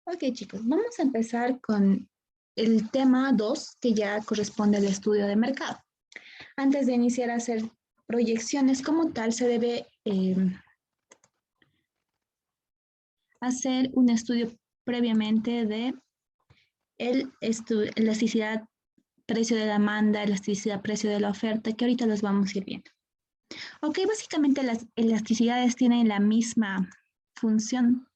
Ok, chicos, vamos a empezar con el tema 2, que ya corresponde al estudio de mercado. Antes de iniciar a hacer proyecciones como tal, se debe hacer un estudio previamente de elasticidad, precio de demanda, elasticidad, precio de la oferta, que ahorita los vamos a ir viendo. Ok, básicamente las elasticidades tienen la misma función,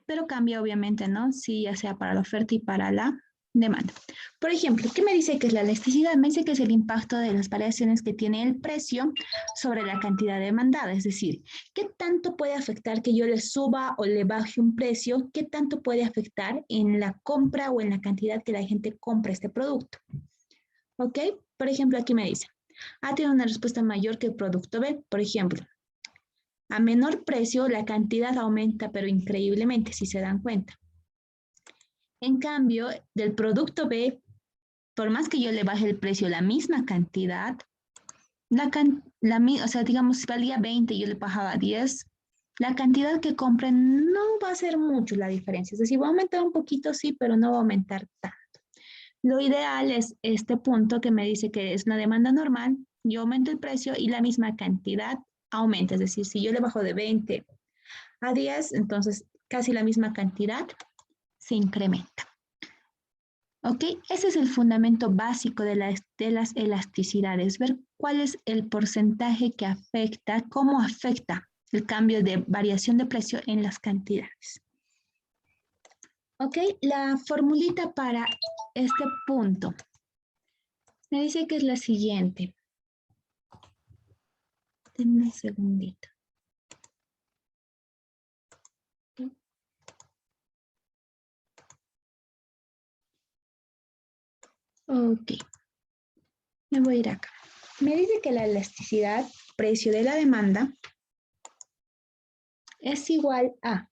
pero cambia obviamente, ¿no? Sí, ya sea para la oferta y para la demanda. Por ejemplo, ¿qué me dice que es la elasticidad? Me dice que es el impacto de las variaciones que tiene el precio sobre la cantidad demandada. Es decir, ¿qué tanto puede afectar que yo le suba o le baje un precio? ¿Qué tanto puede afectar en la compra o en la cantidad que la gente compra este producto? ¿Ok? Por ejemplo, aquí me dice, A tiene una respuesta mayor que el producto B. Por ejemplo, a menor precio, la cantidad aumenta, pero increíblemente, si se dan cuenta. En cambio, del producto B, por más que yo le baje el precio la misma cantidad, o sea, digamos, si valía 20 y yo le bajaba 10, la cantidad que compren no va a ser mucho la diferencia. Es decir, va a aumentar un poquito, sí, pero no va a aumentar tanto. Lo ideal es este punto que me dice que es una demanda normal, yo aumento el precio y la misma cantidad aumenta. Es decir, si yo le bajo de 20 a 10, entonces casi la misma cantidad se incrementa. ¿Ok? Ese es el fundamento básico de las elasticidades, ver cuál es el porcentaje que afecta, cómo afecta el cambio de variación de precio en las cantidades. ¿Ok? La formulita para este punto me dice que es la siguiente. Denme un segundito. Ok, me voy a ir acá. Me dice que la elasticidad, precio de la demanda, es igual a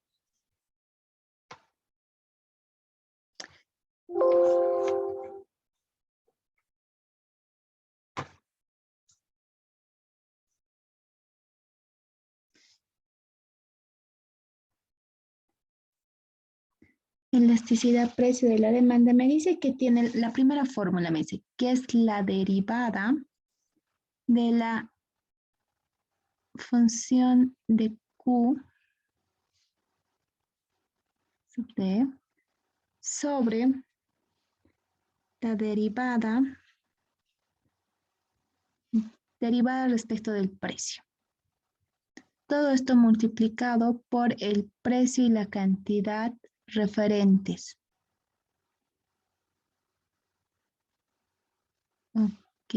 elasticidad, precio de la demanda. Me dice que tiene la primera fórmula, me dice que es la derivada de la función de Q sub D sobre la derivada respecto del precio. Todo esto multiplicado por el precio y la cantidad referentes. Ok.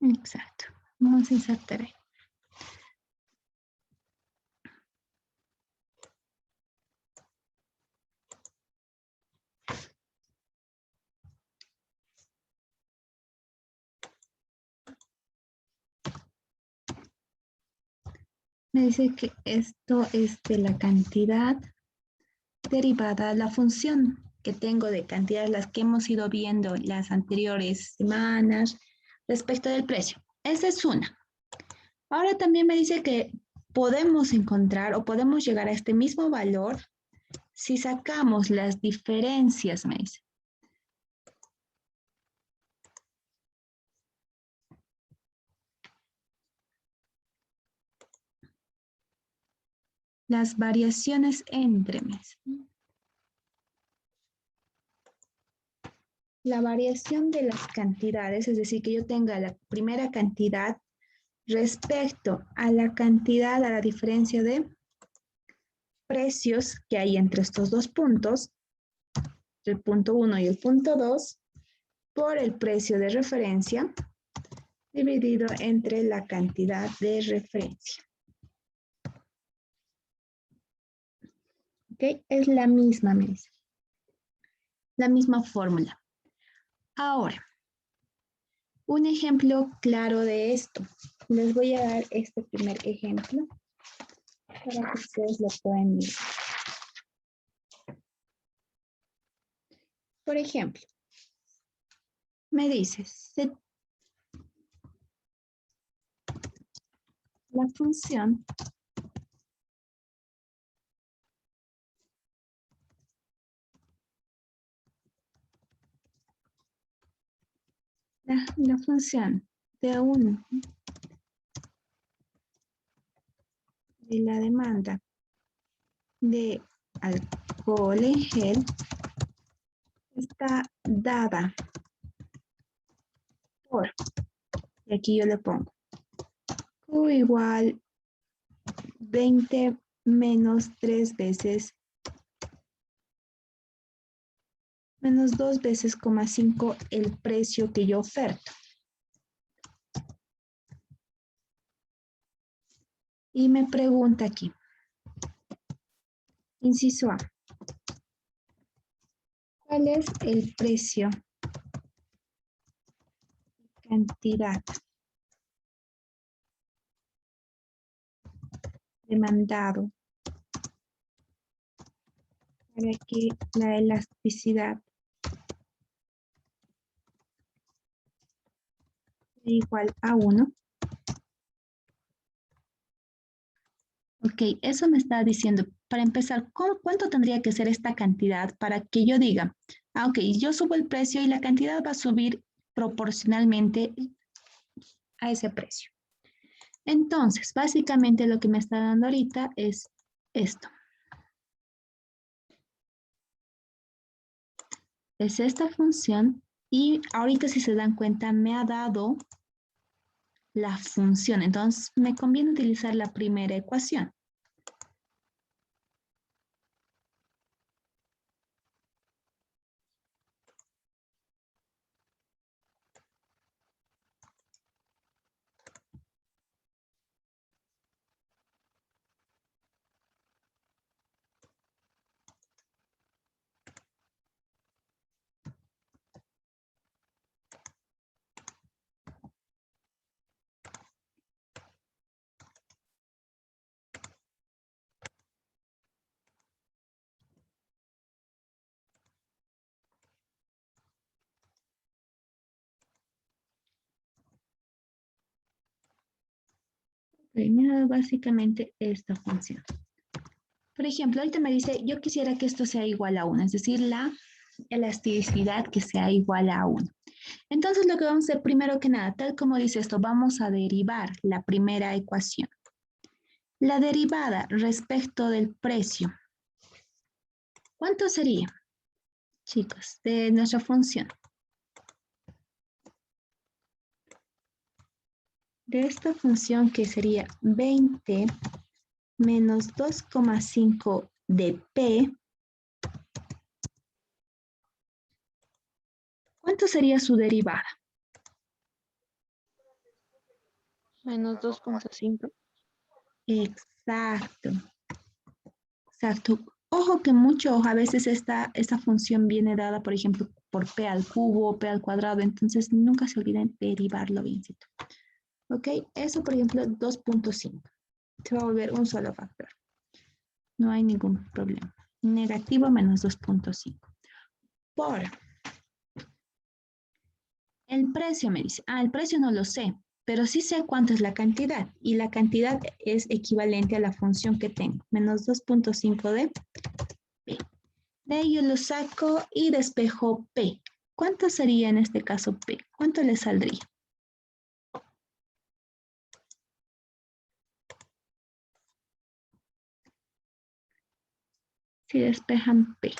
Exacto. Vamos a insertar ahí. Me dice que esto es de la cantidad derivada, la función que tengo de cantidad, las que hemos ido viendo las anteriores semanas respecto del precio. Esa es una. Ahora también me dice que podemos encontrar o podemos llegar a este mismo valor si sacamos las diferencias, me dice. Las variaciones entre mes. La variación de las cantidades, es decir, que yo tenga la primera cantidad respecto a la cantidad, a la diferencia de precios que hay entre estos dos puntos, el punto 1 y el punto 2, por el precio de referencia dividido entre la cantidad de referencia. Es la misma, me dice. La misma fórmula. Ahora, un ejemplo claro de esto. Les voy a dar este primer ejemplo para que ustedes lo puedan ver. Por ejemplo, me dice, la función la función de la demanda de alcohol en gel está dada por, y aquí yo le pongo, Q igual 20 menos 3 veces, menos 2 veces, 5 el precio que yo oferto. Y me pregunta aquí, inciso A, ¿cuál es el precio? Cantidad demandado para que la elasticidad sea igual a 1. Ok, eso me está diciendo, para empezar, ¿cuánto tendría que ser esta cantidad para que yo diga, ok, yo subo el precio y la cantidad va a subir proporcionalmente a ese precio? Entonces, básicamente lo que me está dando ahorita es esto. Es esta función y ahorita si se dan cuenta me ha dado la función. Entonces, me conviene utilizar la primera ecuación. Primero, básicamente esta función. Por ejemplo, ahorita me dice, yo quisiera que esto sea igual a 1, es decir, la elasticidad que sea igual a 1. Entonces, lo que vamos a hacer primero que nada, tal como dice esto, vamos a derivar la primera ecuación. La derivada respecto del precio. ¿Cuánto sería, chicos, de nuestra función? De esta función que sería 20 menos 2,5 de P, ¿cuánto sería su derivada? Menos 2,5. Exacto, exacto. Ojo que mucho, a veces esta función viene dada, por ejemplo, por P al cubo, P al cuadrado, entonces nunca se olviden derivarlo biencito. ¿Ok? Eso, por ejemplo, 2,5. Se va a volver un solo factor. No hay ningún problema. Negativo menos 2,5. Por el precio me dice, el precio no lo sé, pero sí sé cuánto es la cantidad. Y la cantidad es equivalente a la función que tengo, menos 2,5 de P. De ahí yo lo saco y despejo P. ¿Cuánto sería en este caso P? ¿Cuánto le saldría? Si despejan P.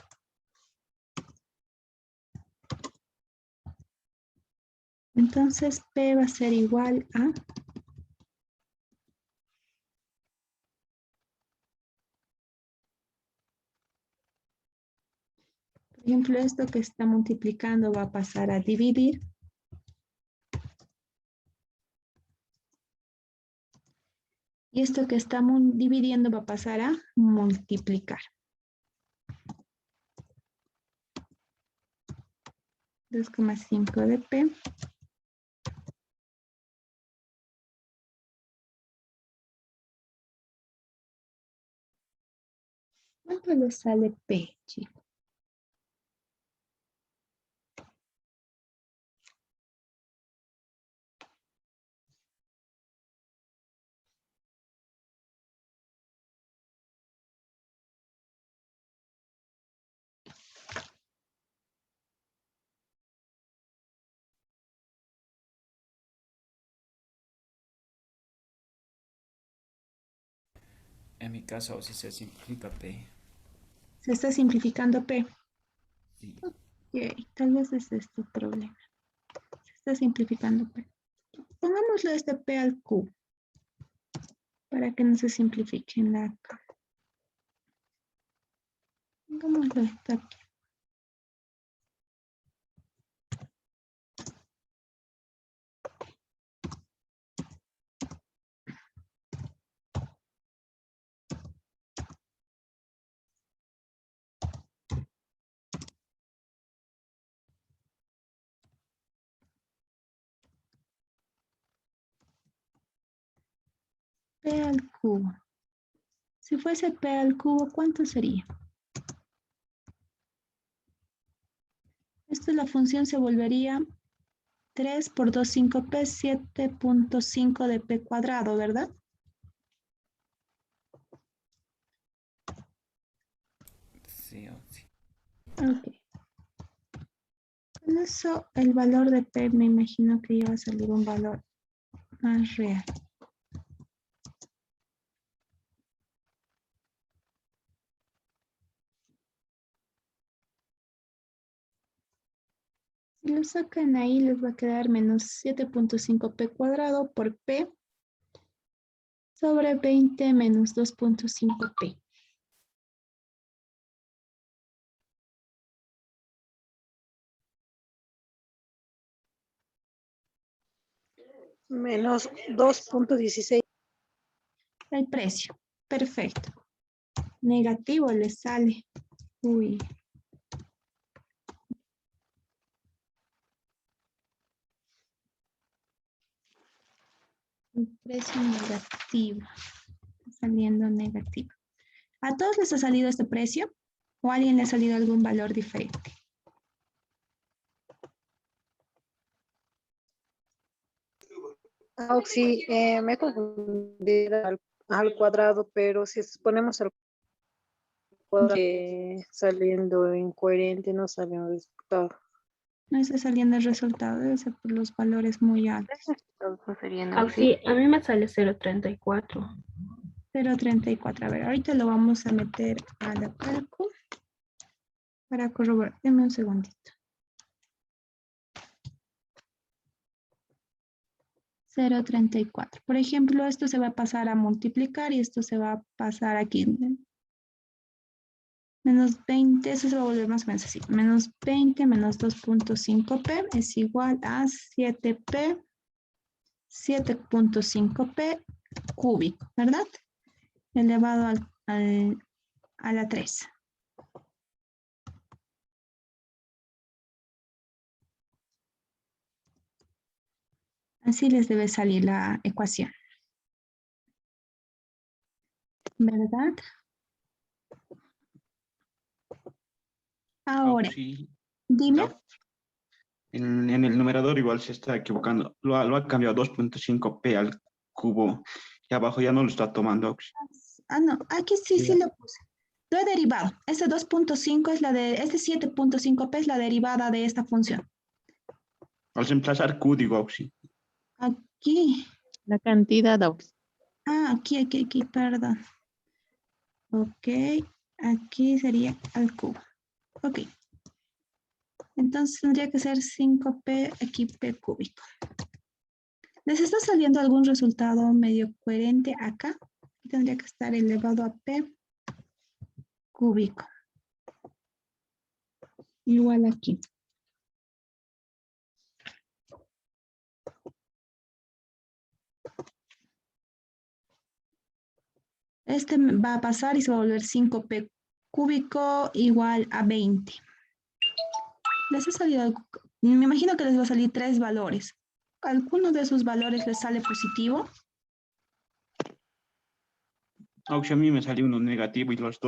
Entonces P va a ser igual a... Por ejemplo, esto que está multiplicando va a pasar a dividir. Y esto que estamos dividiendo va a pasar a multiplicar. 2,5 de P. ¿Cuánto le sale P, chicos? En mi caso, si se simplifica P. Se está simplificando P. Sí. Ok, tal vez es este el problema. Se está simplificando P. Pongámosle este P al cubo para que no se simplifique en la acá. Pongámoslo esto aquí. P al cubo. Si fuese P al cubo, ¿cuánto sería? Esto la función se volvería 3 por 2, 5P, 7.5 de P cuadrado, ¿verdad? Sí, sí. Ok. Con eso, el valor de P me imagino que iba a salir un valor más real. Si lo sacan ahí, les va a quedar menos 7.5 P cuadrado por P sobre 20 menos 2.5 P. Menos 2.16. El precio. Perfecto. Negativo le sale. Uy. El precio negativo. Está saliendo negativo. ¿A todos les ha salido este precio? ¿O a alguien le ha salido algún valor diferente? Sí, me confundí al cuadrado, pero si ponemos al cuadrado saliendo incoherente, no sale un resultado. No está saliendo el resultado, debe ser por los valores muy altos. Sí, a mí me sale 0.34. 0.34. A ver, ahorita lo vamos a meter a la calco para corroborar. Deme un segundito. 0.34. Por ejemplo, esto se va a pasar a multiplicar y esto se va a pasar aquí. Menos 20, eso se va a volver más o menos así. Menos 20 menos 2.5P es igual a 7P, 7.5P cúbico, ¿verdad? Elevado a la 3. Así les debe salir la ecuación. ¿Verdad? Ahora, Sí, dime. en el numerador igual se está equivocando. Lo ha cambiado 2.5p al cubo. Y abajo ya no lo está tomando. Ah, no, aquí sí lo puse. Lo he derivado. Este 2.5 es este 7.5p es la derivada de esta función. Al reemplazar q, digo, sí. Aquí. La cantidad, Aquí, perdón. Ok, aquí sería al cubo. Ok. Entonces tendría que ser 5p, aquí p cúbico. ¿Les está saliendo algún resultado medio coherente acá? Tendría que estar elevado a p cúbico. Igual aquí. Este va a pasar y se va a volver 5p cúbico igual a 20. ¿Les ha salido algo Me imagino que les va a salir 3 valores. ¿Alguno de esos valores les sale positivo? Auxi, a mí me salió uno negativo y las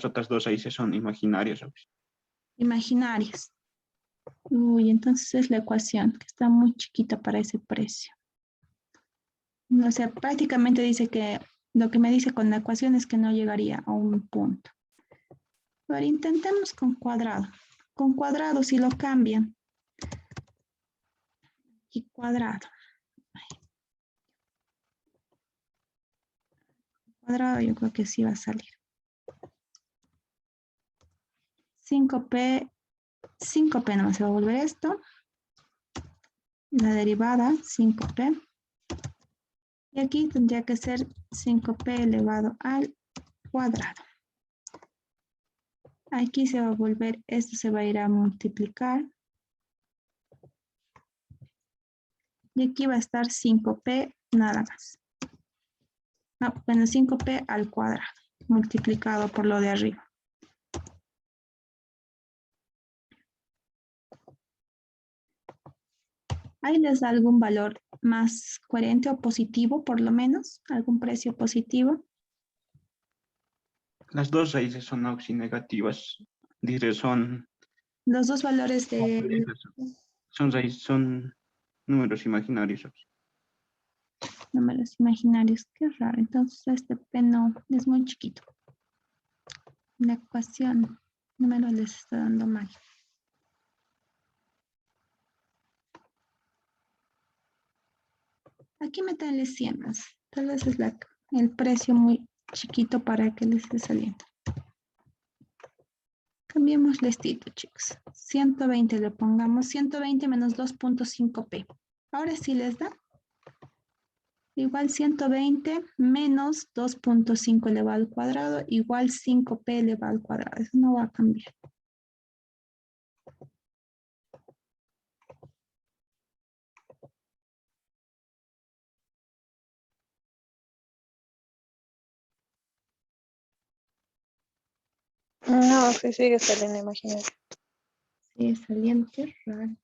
otras dos ahí se son imaginarios. Auxi. Imaginarios. Uy, entonces es la ecuación, que está muy chiquita para ese precio. O sea, prácticamente dice que lo que me dice con la ecuación es que no llegaría a un punto. Pero intentemos con cuadrado. Con cuadrado, si lo cambian. Y cuadrado. Cuadrado yo creo que sí va a salir. 5p no se va a volver esto. La derivada, 5p. Y aquí tendría que ser 5p elevado al cuadrado. Aquí se va a volver, esto se va a ir a multiplicar. Y aquí va a estar 5p nada más. No, bueno, 5p al cuadrado, multiplicado por lo de arriba. ¿Ahí les da algún valor más coherente o positivo, por lo menos? ¿Algún precio positivo? Las dos raíces son Auxi negativas. Dice, son Los dos valores de... son números imaginarios. Auxi. números imaginarios. Qué raro. Entonces este P no, es muy chiquito. La ecuación no me lo les está dando mal. Aquí métanle 100 más. Tal vez es el precio muy chiquito para que les esté saliendo. Cambiemos listito, chicos. 120 le pongamos. 120 menos 2.5p. Ahora sí les da. Igual 120 menos 2.5 elevado al cuadrado, igual 5p elevado al cuadrado. Eso no va a cambiar. No, sí sigue saliendo imaginario. Sigue saliendo, qué raro.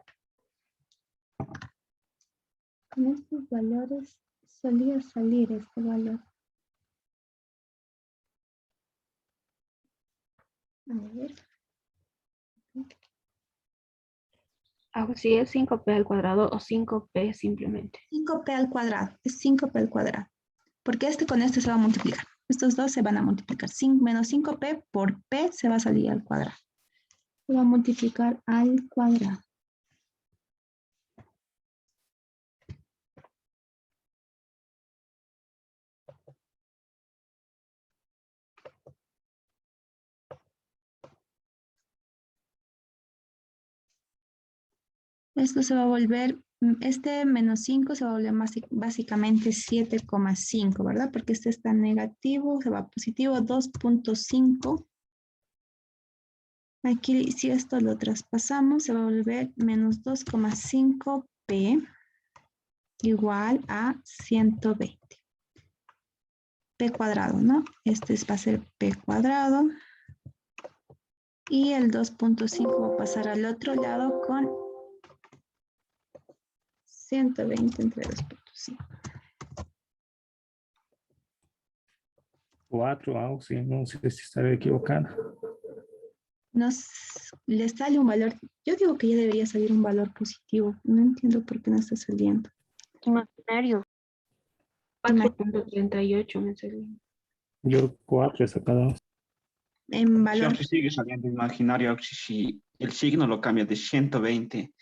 Con estos valores solía salir este valor. A ver. Si es 5p al cuadrado o 5p simplemente. 5p al cuadrado, es 5p al cuadrado. Porque este con este se va a multiplicar. Estos dos se van a multiplicar. Menos 5p por p se va a salir al cuadrado. Se va a multiplicar al cuadrado. Esto se va a volver, este menos 5 se va a volver básicamente 7,5, ¿verdad? Porque este está negativo, se va a positivo, 2.5. Aquí, si esto lo traspasamos, se va a volver menos 2,5p igual a 120. P cuadrado, ¿no? Este va a ser p cuadrado. Y el 2.5 va a pasar al otro lado con 120 entre 2.5. 4, Auxi, no sé si estaré equivocada. Le sale un valor, yo digo que ya debería salir un valor positivo. No entiendo por qué no está saliendo. Imaginario. 4.38 me salió. Yo 4 he sacado. En Si valor, Auxi sigue saliendo imaginario, Auxi, si el signo lo cambia de 120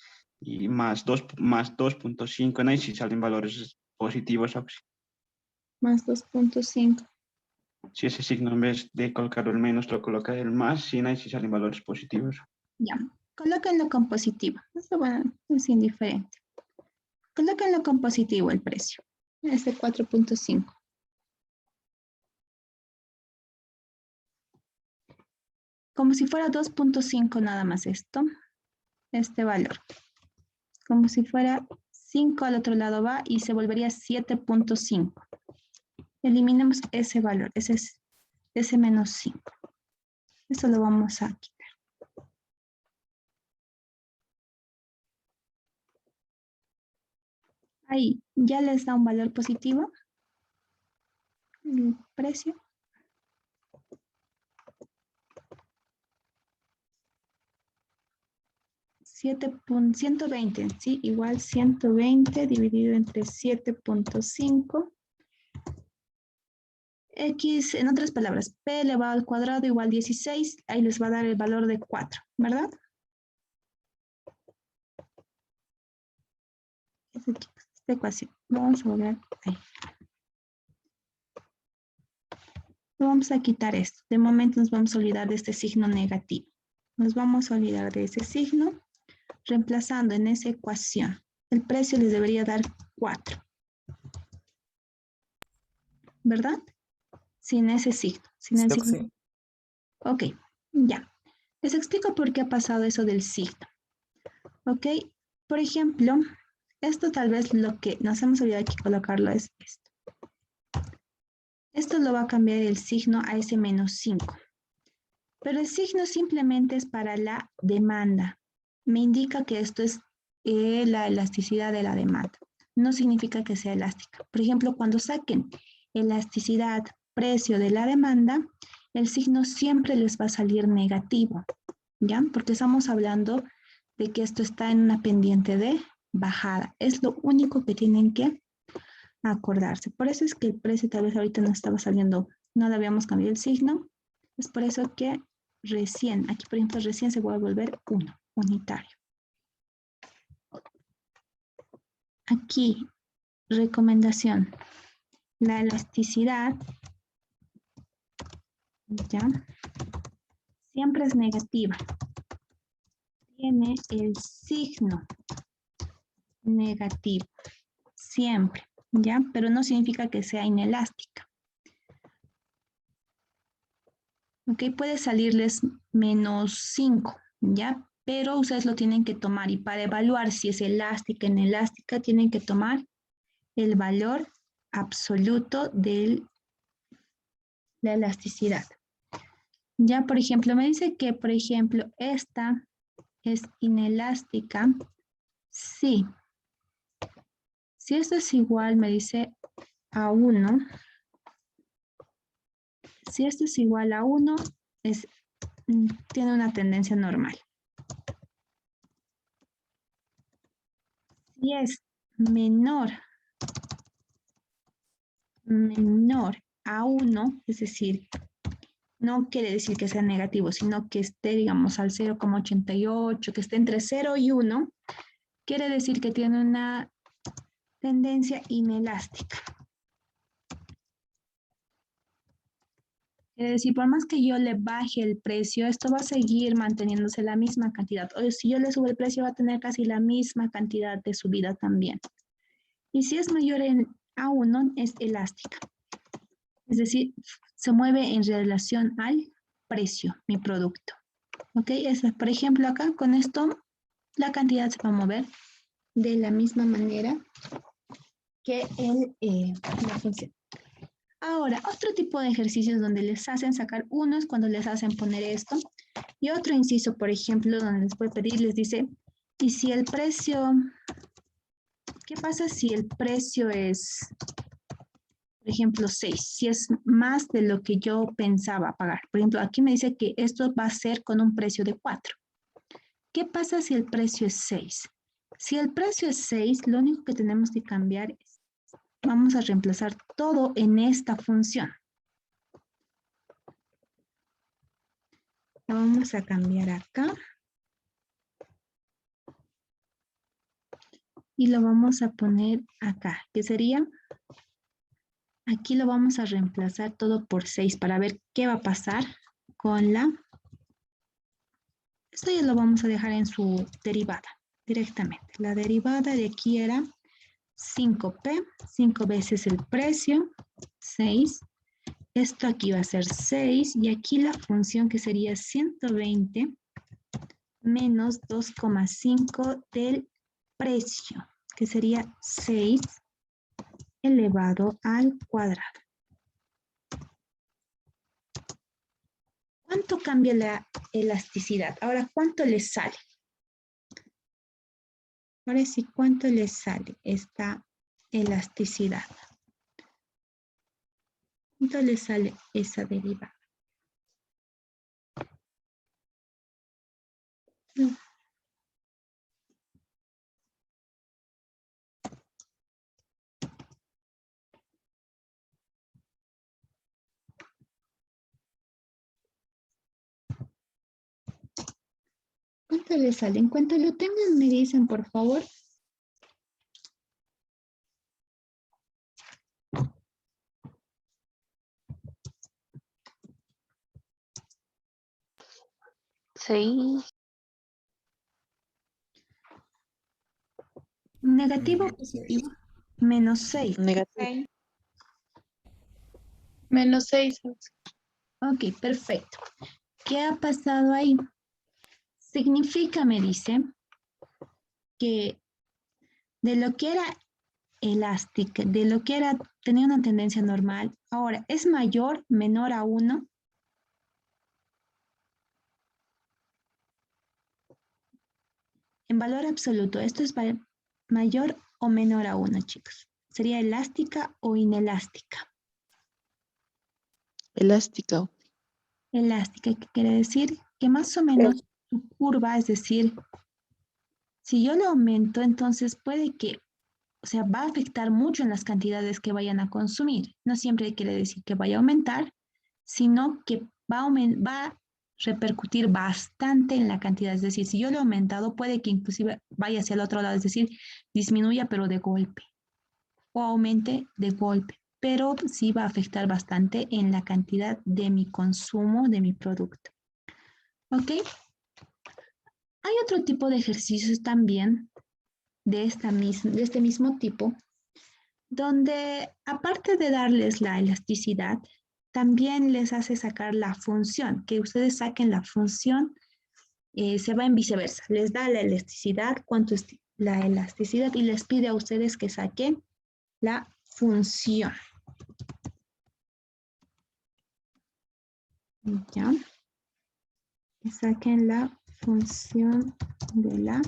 y más 2.5, en ahí sí salen valores positivos, Auxi. más 2.5. Si ese signo en vez de colocar el menos lo coloca el más, sí, en ahí sí salen valores positivos. Ya, colóquenlo con positivo. Eso, bueno, es indiferente. Colóquenlo con positivo el precio. Es de 4.5. Como si fuera 2.5 nada más esto. Este valor. Como si fuera 5 al otro lado va y se volvería 7.5. Eliminemos ese valor. Ese es ese menos 5. Eso lo vamos a quitar. Ahí, ya les da un valor positivo. El precio. Punto 120, ¿sí? Igual 120 dividido entre 7.5. X, en otras palabras, P elevado al cuadrado igual 16. Ahí les va a dar el valor de 4, ¿verdad? Esta ecuación. Vamos a volver ahí. Vamos a quitar esto. De momento nos vamos a olvidar de este signo negativo. Nos vamos a olvidar de ese signo. Reemplazando en esa ecuación, el precio les debería dar 4. ¿Verdad? Sin ese signo. Sin el signo. Sí. Ok, ya. Les explico por qué ha pasado eso del signo. Ok, por ejemplo, esto tal vez lo que nos hemos olvidado aquí colocarlo es esto. Esto lo va a cambiar el signo a ese -5. Pero el signo simplemente es para la demanda. Me indica que esto es la elasticidad de la demanda. No significa que sea elástica. Por ejemplo, cuando saquen elasticidad, precio de la demanda, el signo siempre les va a salir negativo, ¿ya? Porque estamos hablando de que esto está en una pendiente de bajada. Es lo único que tienen que acordarse. Por eso es que el precio tal vez ahorita no estaba saliendo, no le habíamos cambiado el signo. Es por eso que recién, aquí por ejemplo, recién se va a volver 1, unitario. Aquí, recomendación. La elasticidad, ¿ya? Siempre es negativa. Tiene el signo negativo. Siempre, ¿ya? Pero no significa que sea inelástica. Ok, puede salirles -5, ¿ya? Pero ustedes lo tienen que tomar y para evaluar si es elástica o inelástica tienen que tomar el valor absoluto de la elasticidad. Ya, por ejemplo, me dice que, por ejemplo, esta es inelástica. Sí. Si esto es igual, me dice a 1. Si esto es igual a 1, tiene una tendencia normal. Si es menor a 1, es decir, no quiere decir que sea negativo, sino que esté, digamos, al 0,88, que esté entre 0 y 1, quiere decir que tiene una tendencia inelástica. Quiere decir, por más que yo le baje el precio, esto va a seguir manteniéndose la misma cantidad. O si yo le subo el precio, va a tener casi la misma cantidad de subida también. Y si es mayor a 1, es elástica. Es decir, se mueve en relación al precio, mi producto. ¿Ok? Por ejemplo, acá con esto, la cantidad se va a mover de la misma manera que la función. Ahora, otro tipo de ejercicios donde les hacen sacar uno es cuando les hacen poner esto. Y otro inciso, por ejemplo, donde les puede pedir, les dice, y si el precio, ¿qué pasa si el precio es, por ejemplo, 6? Si es más de lo que yo pensaba pagar. Por ejemplo, aquí me dice que esto va a ser con un precio de 4. ¿Qué pasa si el precio es 6? Si el precio es 6, lo único que tenemos que cambiar es, vamos a reemplazar todo en esta función. La vamos a cambiar acá. Y lo vamos a poner acá, que sería, aquí lo vamos a reemplazar todo por 6 para ver qué va a pasar con la, esto ya lo vamos a dejar en su derivada directamente. La derivada de aquí era 5p, 5 veces el precio, 6. Esto aquí va a ser 6 y aquí la función que sería 120 menos 2,5 del precio, que sería 6 elevado al cuadrado. ¿Cuánto cambia la elasticidad? Ahora, ¿cuánto le sale? Ahora sí, ¿cuánto le sale esta elasticidad. Entonces le sale esa derivada. ¿Cuánto le sale? En cuanto lo tengan, me dicen, por favor. Sí. Negativo, Menos positivo, seis. menos 6. Negativo. Menos 6. Ok, perfecto. ¿Qué ha pasado ahí? Significa, me dice, que de lo que era elástica, de lo que era, tenía una tendencia normal, ahora es mayor, menor a 1. En valor absoluto, esto es mayor o menor a 1, chicos. ¿Sería elástica o inelástica? Elástica. Elástica, ¿qué quiere decir? Que más o menos su curva, es decir, si yo lo aumento, entonces puede que, o sea, va a afectar mucho en las cantidades que vayan a consumir. No siempre quiere decir que vaya a aumentar, sino que va a repercutir bastante en la cantidad. Es decir, si yo lo he aumentado, puede que inclusive vaya hacia el otro lado, es decir, disminuya pero de golpe o aumente de golpe, pero sí va a afectar bastante en la cantidad de mi consumo de mi producto. ¿Ok? Hay otro tipo de ejercicios también de este mismo tipo, donde aparte de darles la elasticidad, también les hace sacar la función, que ustedes saquen la función, se va en viceversa, les da la elasticidad, cuánto es la elasticidad y les pide a ustedes que saquen la función. ¿Ya? Que saquen la función de la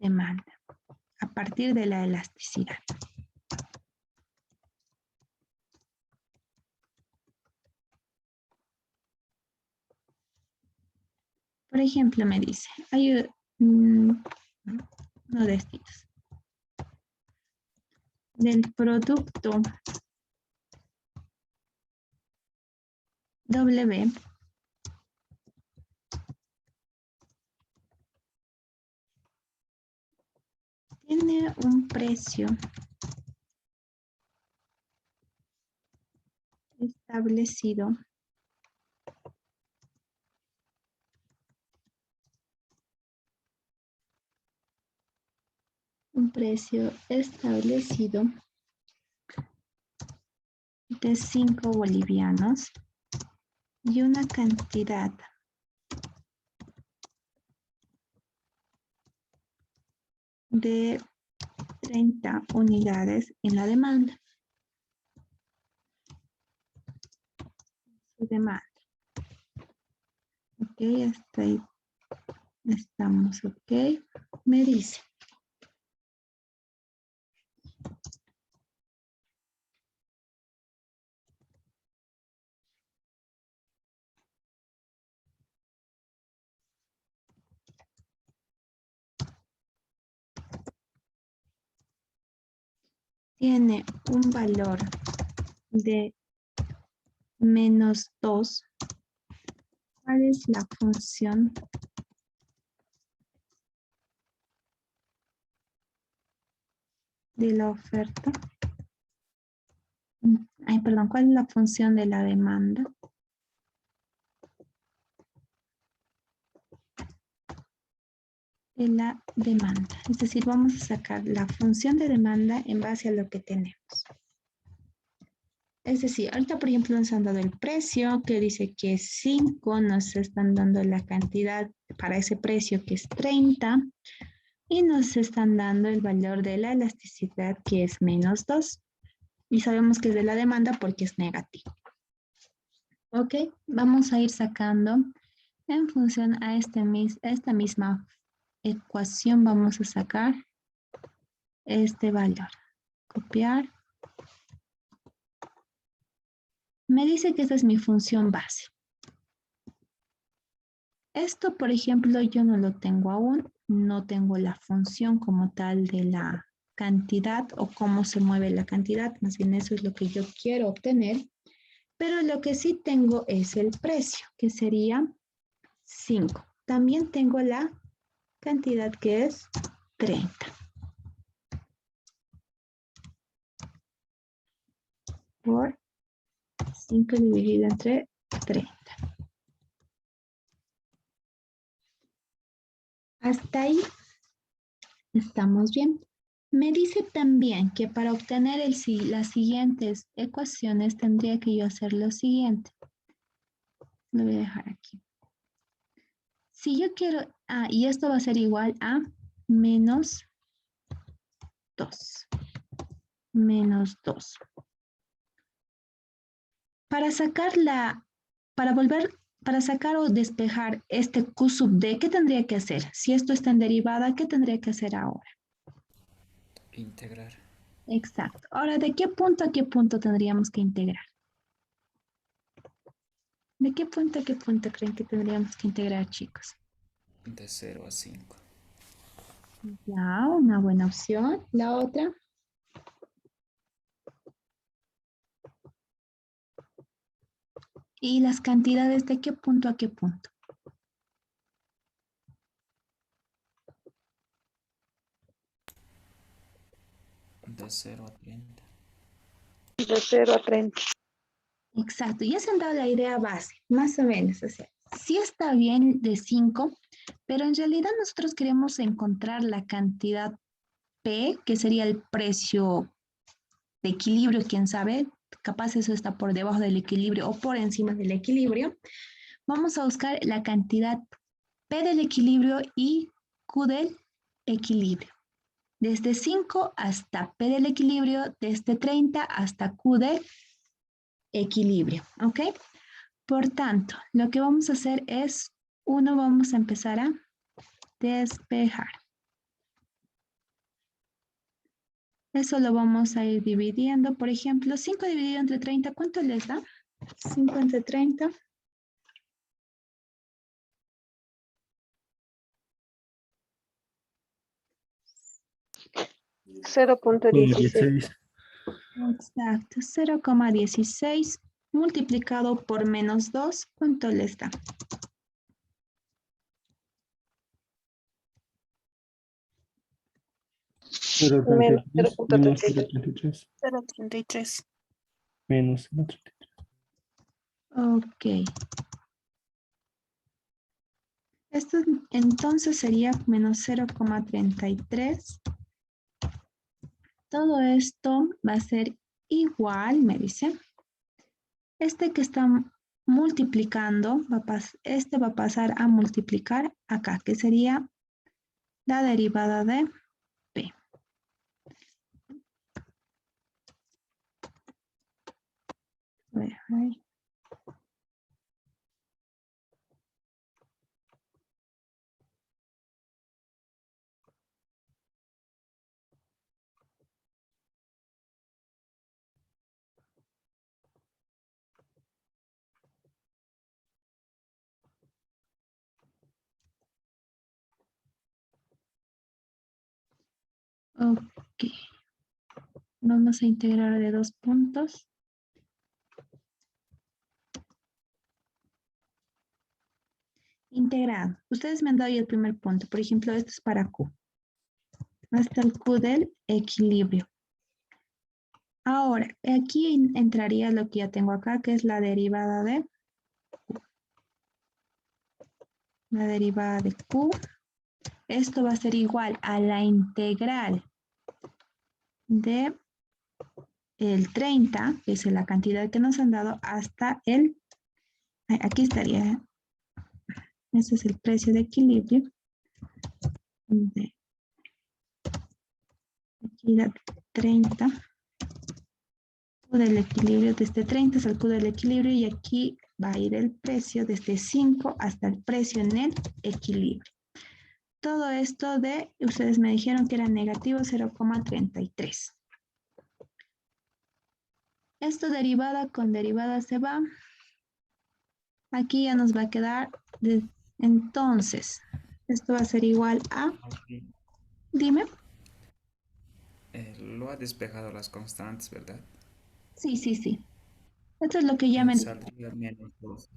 demanda a partir de la elasticidad. Por ejemplo, me dice, hay uno de estos. Del producto W tiene un precio establecido de 5 bolivianos y una cantidad de 30 unidades en la demanda. Su demanda. Ok, hasta ahí estamos, ok. Me dice. Tiene un valor de menos 2. ¿Cuál es la función de la oferta? Ay, perdón, ¿cuál es la función de la demanda? De la demanda. Es decir, vamos a sacar la función de demanda en base a lo que tenemos. Es decir, ahorita, por ejemplo, nos han dado el precio que dice que es 5, nos están dando la cantidad para ese precio que es 30 y nos están dando el valor de la elasticidad que es menos 2 y sabemos que es de la demanda porque es negativo. Ok, vamos a ir sacando en función a esta misma ecuación, vamos a sacar este valor. Copiar. Me dice que esta es mi función base. Esto, por ejemplo, yo no lo tengo aún. No tengo la función como tal de la cantidad o cómo se mueve la cantidad. Más bien eso es lo que yo quiero obtener. Pero lo que sí tengo es el precio, que sería 5. También tengo la cantidad que es 30. Por 5 dividido entre 30. Hasta ahí estamos bien. Me dice también que para obtener las siguientes ecuaciones tendría que yo hacer lo siguiente. Lo voy a dejar aquí. Si yo quiero, y esto va a ser igual a menos 2. Menos 2. Para sacar para sacar o despejar este Q sub D, ¿qué tendría que hacer? Si esto está en derivada, ¿qué tendría que hacer ahora? Integrar. Exacto. Ahora, ¿de qué punto a qué punto tendríamos que integrar? ¿De qué punto a qué punto creen que tendríamos que integrar, chicos? De 0 a 5. Ya, una buena opción. La otra. ¿Y las cantidades de qué punto a qué punto? De 0 a 30. De 0 a 30. Exacto, ya se han dado la idea base, más o menos. O sea, sí está bien de 5, pero en realidad nosotros queremos encontrar la cantidad P, que sería el precio de equilibrio, quién sabe, capaz eso está por debajo del equilibrio o por encima del equilibrio. Vamos a buscar la cantidad P del equilibrio y Q del equilibrio. Desde 5 hasta P del equilibrio, desde 30 hasta Q del equilibrio, ¿ok? Por tanto, lo que vamos a hacer es, vamos a empezar a despejar. Eso lo vamos a ir dividiendo. Por ejemplo, 5 dividido entre 30, ¿cuánto les da? 5 entre 30. $0.16. Exacto, 0,16 multiplicado por menos 2, ¿cuánto les da? Menos 0.33 0.33. menos 0.33. Ok. Esto entonces sería menos 0,33. Todo esto va a ser igual, me dice. Este que está multiplicando, este va a pasar a multiplicar acá, que sería la derivada de P. Voy a dejar. Ok. Vamos a integrar de 2 puntos. Integrado. Ustedes me han dado ya el primer punto. Por ejemplo, esto es para Q. Hasta el Q del equilibrio. Ahora, aquí entraría lo que ya tengo acá, que es la derivada de Q. La derivada de Q. Esto va a ser igual a la integral de el 30, que es la cantidad que nos han dado, hasta el, aquí estaría, ese es el precio de equilibrio, de cantidad 30, Q del equilibrio desde 30 es el Q del equilibrio y aquí va a ir el precio desde 5 hasta el precio en el equilibrio. todo esto de, ustedes me dijeron que era negativo 0,33. Esto derivada con derivada se va. Aquí ya nos va a quedar, entonces, esto va a ser igual a, Ok. dime. Lo ha despejado las constantes, ¿verdad? Sí, sí, sí. Esto es lo que ya me dijo. Saldría menos 12.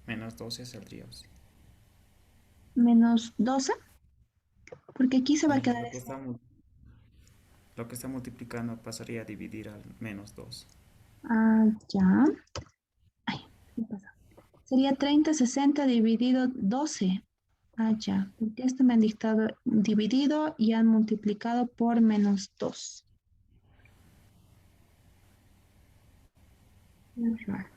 Menos 12 saldría, sí. Menos 12, porque aquí se va a Y quedar esto. lo que está multiplicando pasaría a dividir al menos 2. Ah, ya. Ay, ¿qué pasa? Sería 30, 60 dividido 12. Ah, ya. Porque esto me han dictado dividido y han multiplicado por menos 2. Qué raro.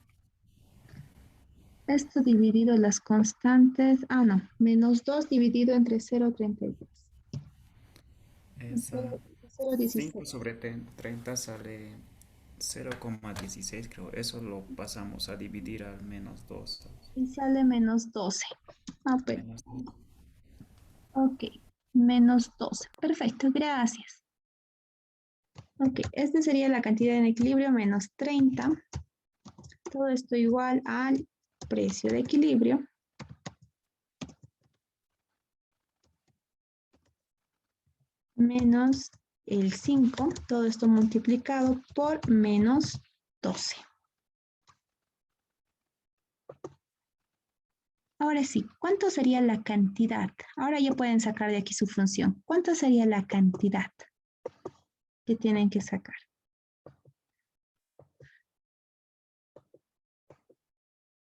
Esto dividido las constantes. Ah, no. Menos 2 dividido entre 0,32. Esa 5 0,16. sobre 30 sale 0,16, creo. Eso lo pasamos a dividir al menos 2. Y sale menos 12. Ah, pero, Menos 2. ok. Menos 12. Perfecto, gracias. Ok, esta sería la cantidad en equilibrio menos 30. Todo esto igual al precio de equilibrio. Menos el 5. Todo esto multiplicado por menos 12. Ahora sí, ¿cuánto sería la cantidad? Ahora ya pueden sacar de aquí su función. ¿Cuánto sería la cantidad que tienen que sacar?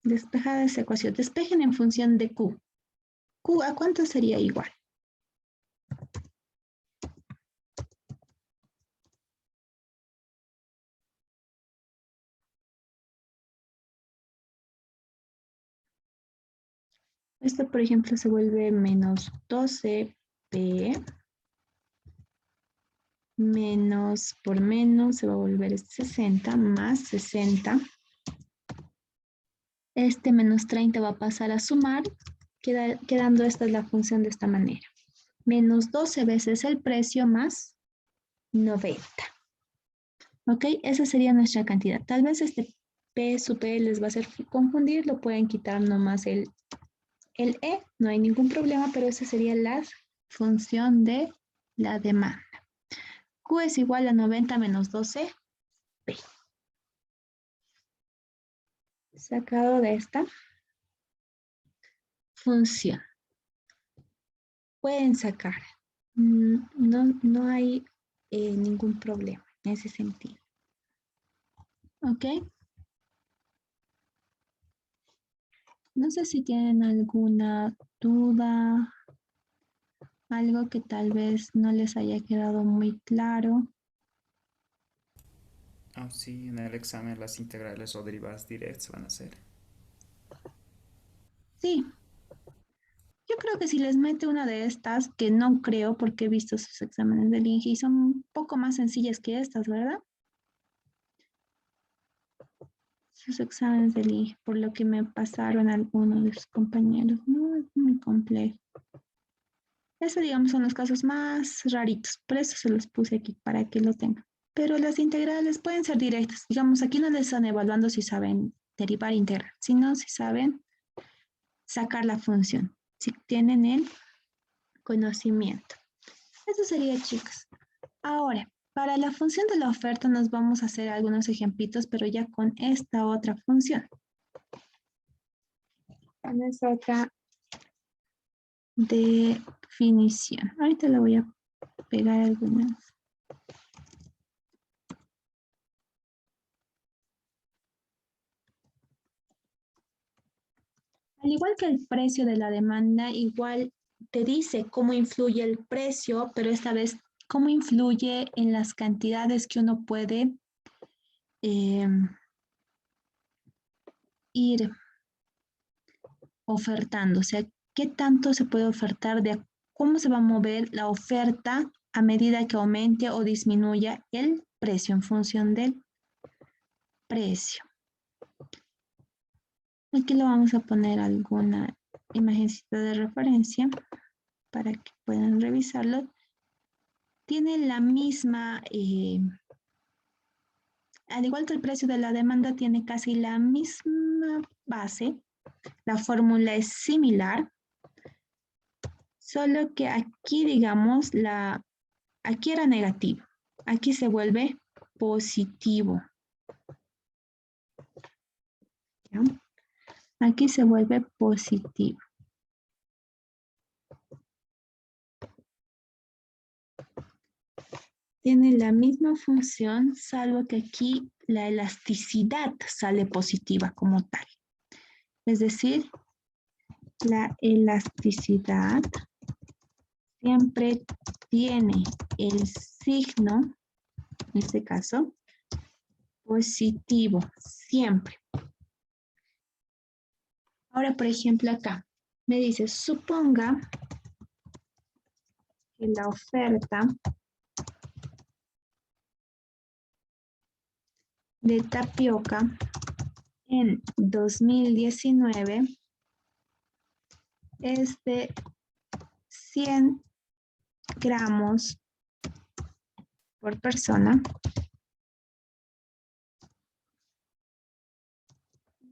Despejada esa ecuación. Despejen en función de Q. ¿Q a cuánto sería igual? Esto, por ejemplo, se vuelve menos 12p menos por menos se va a volver 60 más 60. Este menos 30 va a pasar a sumar, quedando esta es la función de esta manera. Menos 12 veces el precio más 90. ¿Ok? Esa sería nuestra cantidad. Tal vez este P sub P les va a hacer confundir, lo pueden quitar nomás el E, no hay ningún problema, pero esa sería la función de la demanda. Q es igual a 90 menos 12P. Sacado de esta función. Pueden sacar. No hay ningún problema en ese sentido. ¿Ok? No sé si tienen alguna duda, algo que tal vez no les haya quedado muy claro. Ah, sí, en el examen las integrales o derivadas directas van a ser. Sí, yo creo que si les mete una de estas, que no creo porque he visto sus exámenes del INGE y son un poco más sencillas que estas, ¿verdad? Sus exámenes del INGE, por lo que me pasaron algunos de sus compañeros. No, es muy complejo. Eso, digamos, son los casos más raritos. Por eso se los puse aquí, para que lo tengan. Pero las integrales pueden ser directas. Digamos, aquí no les están evaluando si saben derivar integral, sino si saben sacar la función, si tienen el conocimiento. Eso sería, chicos. Ahora, para la función de la oferta nos vamos a hacer algunos ejemplitos, pero ya con esta otra función. Con esta otra definición. Ahorita le voy a pegar algunas. Al igual que el precio de la demanda, igual te dice cómo influye el precio, pero esta vez cómo influye en las cantidades que uno puede ir ofertando. O sea, qué tanto se puede ofertar, de cómo se va a mover la oferta a medida que aumente o disminuya el precio en función del precio. Aquí le vamos a poner alguna imagencita de referencia. para que puedan revisarlo. Tiene la misma, al igual que el precio de la demanda, tiene casi la misma base. La fórmula es similar, solo que aquí, digamos, aquí era negativo. Aquí se vuelve positivo. ¿Ya? Aquí se vuelve positivo. Tiene la misma función, salvo que aquí la elasticidad sale positiva como tal. Es decir, la elasticidad siempre tiene el signo, en este caso, positivo, siempre. Ahora, por ejemplo, acá me dice, suponga que la oferta de tapioca en 2019 es de 100 gramos por persona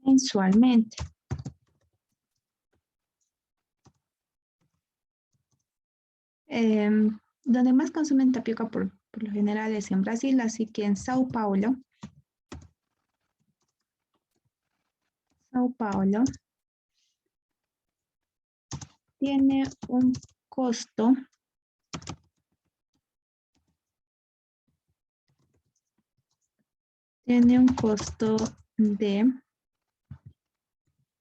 mensualmente. Donde más consumen tapioca por lo general es en Brasil, así que en Sao Paulo, tiene un costo de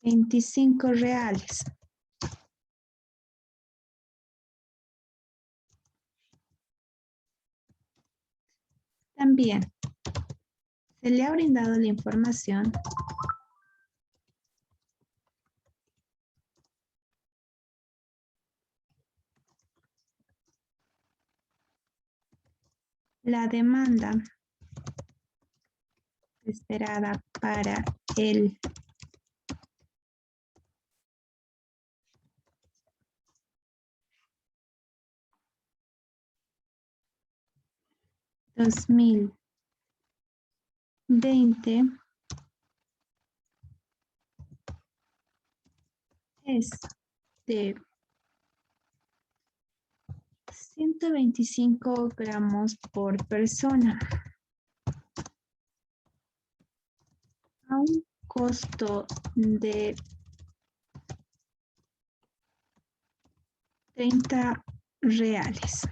25 reales. También se le ha brindado la información la demanda esperada para el 2020 es de 125 gramos por persona a un costo de 30 reales.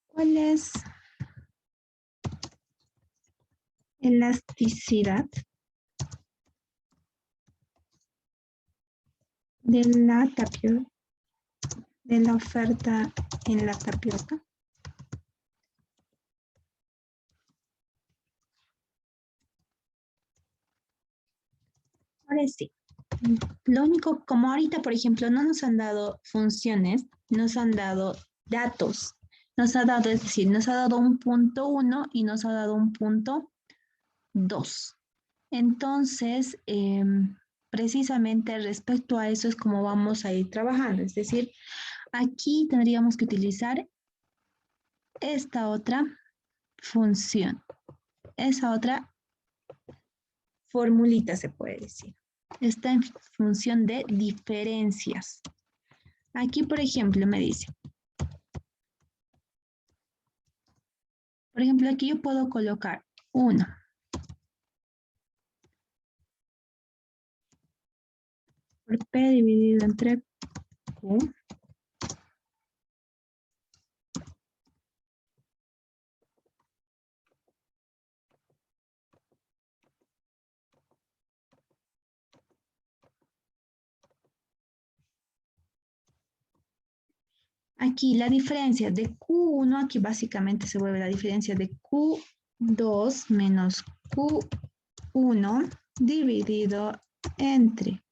¿Cuál es elasticidad de la oferta en la tapioca? Ahora sí. Lo único, como ahorita, por ejemplo, no nos han dado funciones, nos han dado datos. Nos ha dado, es decir, nos ha dado un punto 1 y nos ha dado un punto 2. Entonces, precisamente respecto a eso es como vamos a ir trabajando. Es decir, aquí tendríamos que utilizar esta otra función. Esa otra formulita se puede decir. Está en función de diferencias. Aquí, por ejemplo, me dice. Por ejemplo, aquí yo puedo colocar 1. Por P dividido entre Q. Aquí la diferencia de Q1, aquí básicamente se vuelve la diferencia de Q2 menos Q1 dividido entre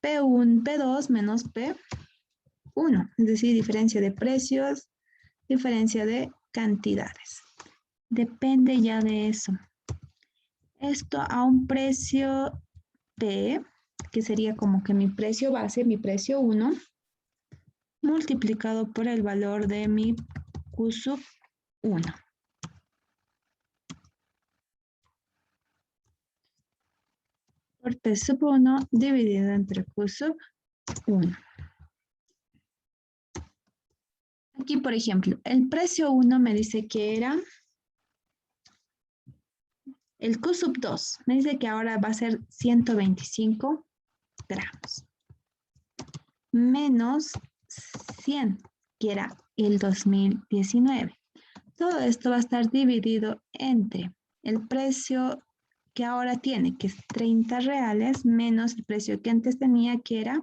P1, P2 menos P1, es decir, diferencia de precios, diferencia de cantidades. Depende ya de eso. Esto a un precio P, que sería como que mi precio base, mi precio 1, multiplicado por el valor de mi Q sub 1. Por P sub 1 dividido entre Q sub 1. Aquí, por ejemplo, el precio 1 me dice que era el Q sub 2. Me dice que ahora va a ser 125 gramos. Menos 100, que era el 2019. Todo esto va a estar dividido entre el precio que ahora tiene, que es 30 reales, menos el precio que antes tenía, que era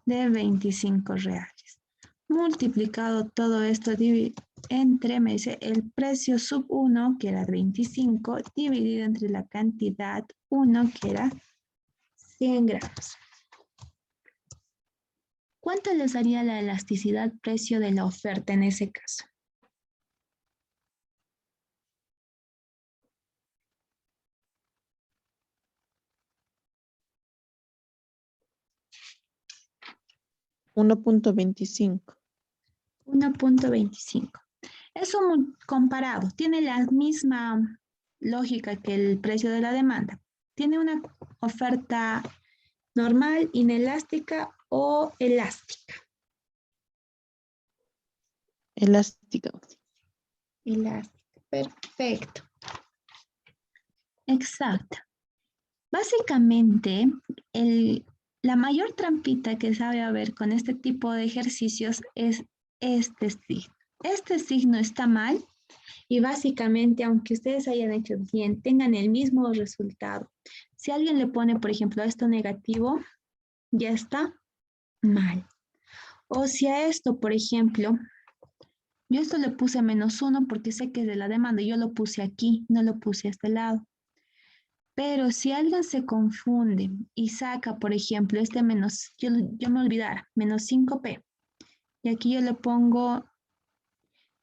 de 25 reales. Multiplicado todo esto entre, me dice, el precio sub 1, que era 25, dividido entre la cantidad 1, que era 100 gramos. ¿Cuánto les daría la elasticidad precio de la oferta en ese caso? $1.25. 1.25. Es un comparado. Tiene la misma lógica que el precio de la demanda. Tiene una oferta normal, inelástica o elástica. Elástica. Elástica. Perfecto. Exacto. Básicamente, la mayor trampita que sabe haber con este tipo de ejercicios es este signo. Este signo está mal y básicamente, aunque ustedes hayan hecho bien, tengan el mismo resultado. Si alguien le pone, por ejemplo, a esto negativo, ya está mal. O si a esto, por ejemplo, yo esto le puse -1 porque sé que es de la demanda. Yo lo puse aquí, no lo puse a este lado. Pero si alguien se confunde y saca, por ejemplo, este menos, yo me olvidara, menos 5P. Y aquí yo le pongo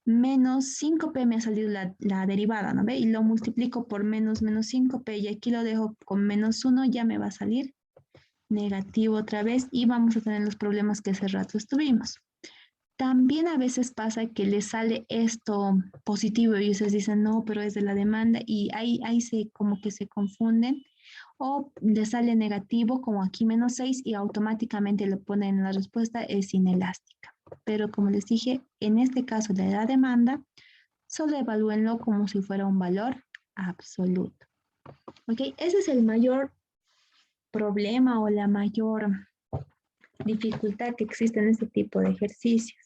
menos 5P, me ha salido la derivada, ¿no ve? Y lo multiplico por menos 5P y aquí lo dejo con -1, ya me va a salir negativo otra vez y vamos a tener los problemas que hace rato estuvimos. También a veces pasa que les sale esto positivo y ustedes dicen, no, pero es de la demanda y ahí como que se confunden. O les sale negativo, como aquí -6, y automáticamente le ponen la respuesta es inelástica. Pero como les dije, en este caso de la demanda, solo evalúenlo como si fuera un valor absoluto. ¿Ok? Ese es el mayor problema o la mayor dificultad que existe en este tipo de ejercicios.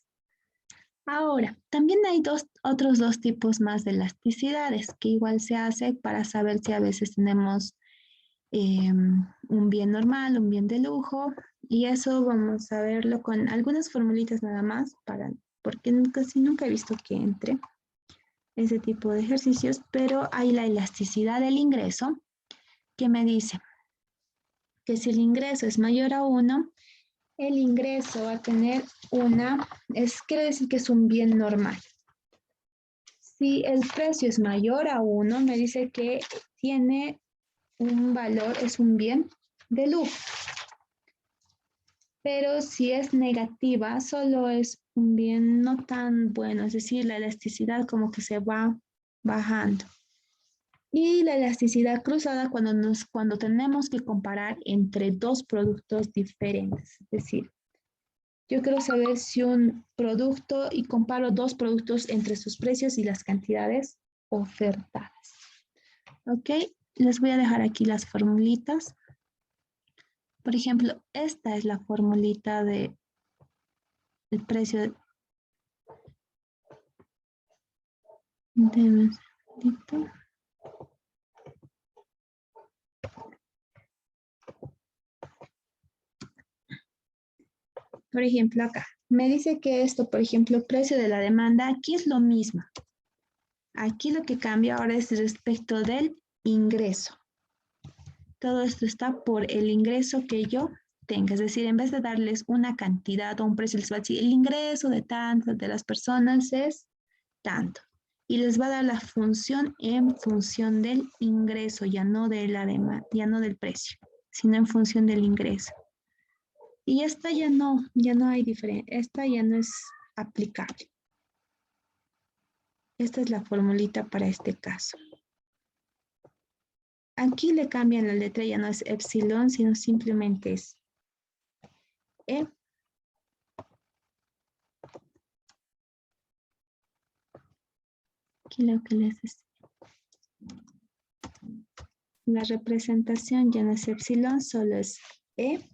Ahora, también hay otros dos tipos más de elasticidades que igual se hace para saber si a veces tenemos un bien normal, un bien de lujo, y eso vamos a verlo con algunas formulitas nada más, porque casi nunca he visto que entre ese tipo de ejercicios, pero hay la elasticidad del ingreso que me dice que si el ingreso es mayor a 1, el ingreso va a tener quiere decir que es un bien normal. Si el precio es mayor a 1, me dice que tiene un valor, es un bien de lujo. Pero si es negativa, solo es un bien no tan bueno, es decir, la elasticidad como que se va bajando. Y la elasticidad cruzada cuando tenemos que comparar entre dos productos diferentes. Es decir, yo quiero saber si un producto y comparo dos productos entre sus precios y las cantidades ofertadas. ¿Ok? Les voy a dejar aquí las formulitas. Por ejemplo, esta es la formulita del precio. Deme un segundito. Por ejemplo, acá me dice que esto, por ejemplo, precio de la demanda, aquí es lo mismo. Aquí lo que cambia ahora es respecto del ingreso. Todo esto está por el ingreso que yo tenga. Es decir, en vez de darles una cantidad o un precio, les va a decir el ingreso de tantas de las personas es tanto. Y les va a dar la función en función del ingreso, ya no de la demanda, ya no del precio. sino en función del ingreso. Y esta ya no hay diferencia, esta ya no es aplicable. Esta es la formulita para este caso. Aquí le cambian la letra, ya no es epsilon, sino simplemente es E. Aquí lo que les decía. La representación ya no es epsilon, solo es E.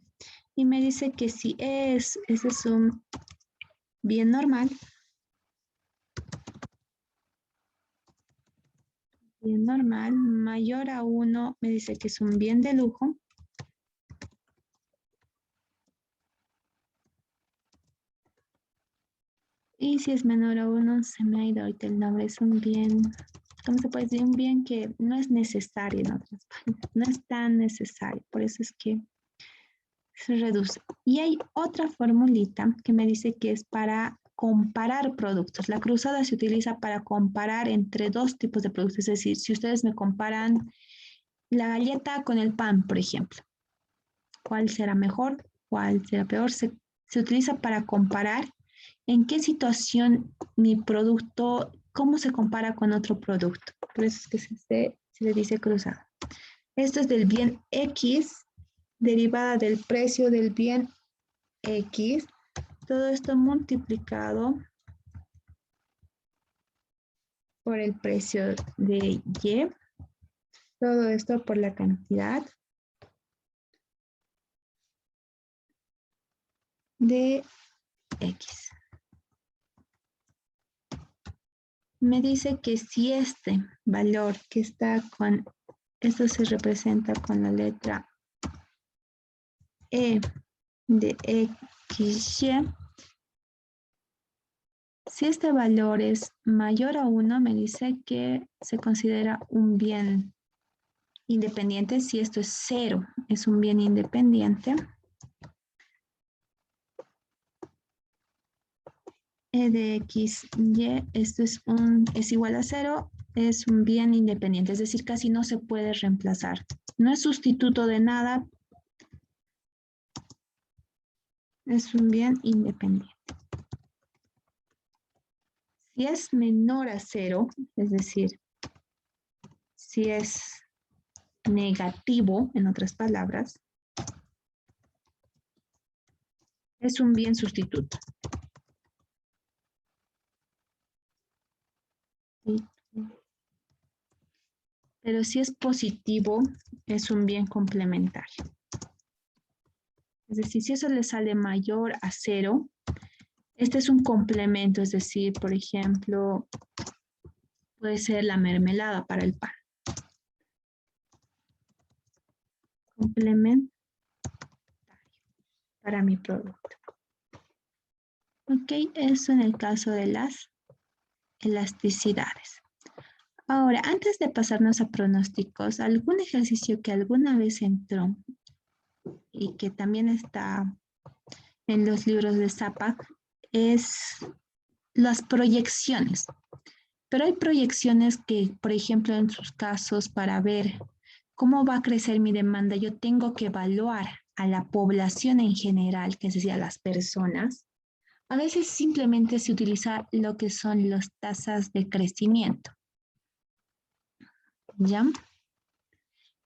Y me dice que si ese es un bien normal, mayor a 1, me dice que es un bien de lujo. Y si es menor a 1, se me ha ido ahorita el nombre, es un bien, ¿cómo se puede decir? Un bien que no es necesario en otras páginas, no es tan necesario, por eso es que se reduce. Y hay otra formulita que me dice que es para comparar productos. La cruzada se utiliza para comparar entre dos tipos de productos, es decir, si ustedes me comparan la galleta con el pan, por ejemplo, ¿cuál será mejor? ¿Cuál será peor? Se utiliza para comparar en qué situación mi producto, cómo se compara con otro producto. Por eso es que se le dice cruzada. Esto es del bien X, derivada del precio del bien X. Todo esto multiplicado por el precio de Y. Todo esto por la cantidad de X. Me dice que si este valor que está con, esto se representa con la letra E de XY, si este valor es mayor a 1, me dice que se considera un bien independiente. Si esto es 0, es un bien independiente. E de XY, esto es igual a 0, es un bien independiente, es decir, casi no se puede reemplazar. No es sustituto de nada, es un bien independiente. Si es menor a 0, es decir, si es negativo, en otras palabras, es un bien sustituto. Pero si es positivo, es un bien complementario. Es decir, si eso le sale mayor a 0, este es un complemento, es decir, por ejemplo, puede ser la mermelada para el pan. Complementario para mi producto. Ok, eso en el caso de las elasticidades. Ahora, antes de pasarnos a pronósticos, algún ejercicio que alguna vez entró y que también está en los libros de Zapak es las proyecciones. Pero hay proyecciones que, por ejemplo, en sus casos, para ver cómo va a crecer mi demanda, yo tengo que evaluar a la población en general, que es decir, a las personas. A veces simplemente se utiliza lo que son las tasas de crecimiento. ¿Ya?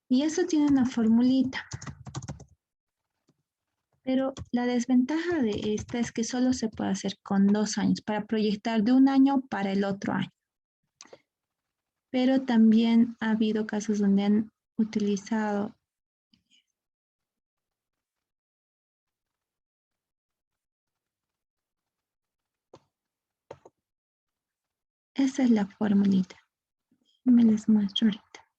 Y eso tiene una formulita. Pero la desventaja de esta es que solo se puede hacer con 2 años, para proyectar de un año para el otro año. Pero también ha habido casos donde han utilizado esa es la formulita. Me les muestro ahorita.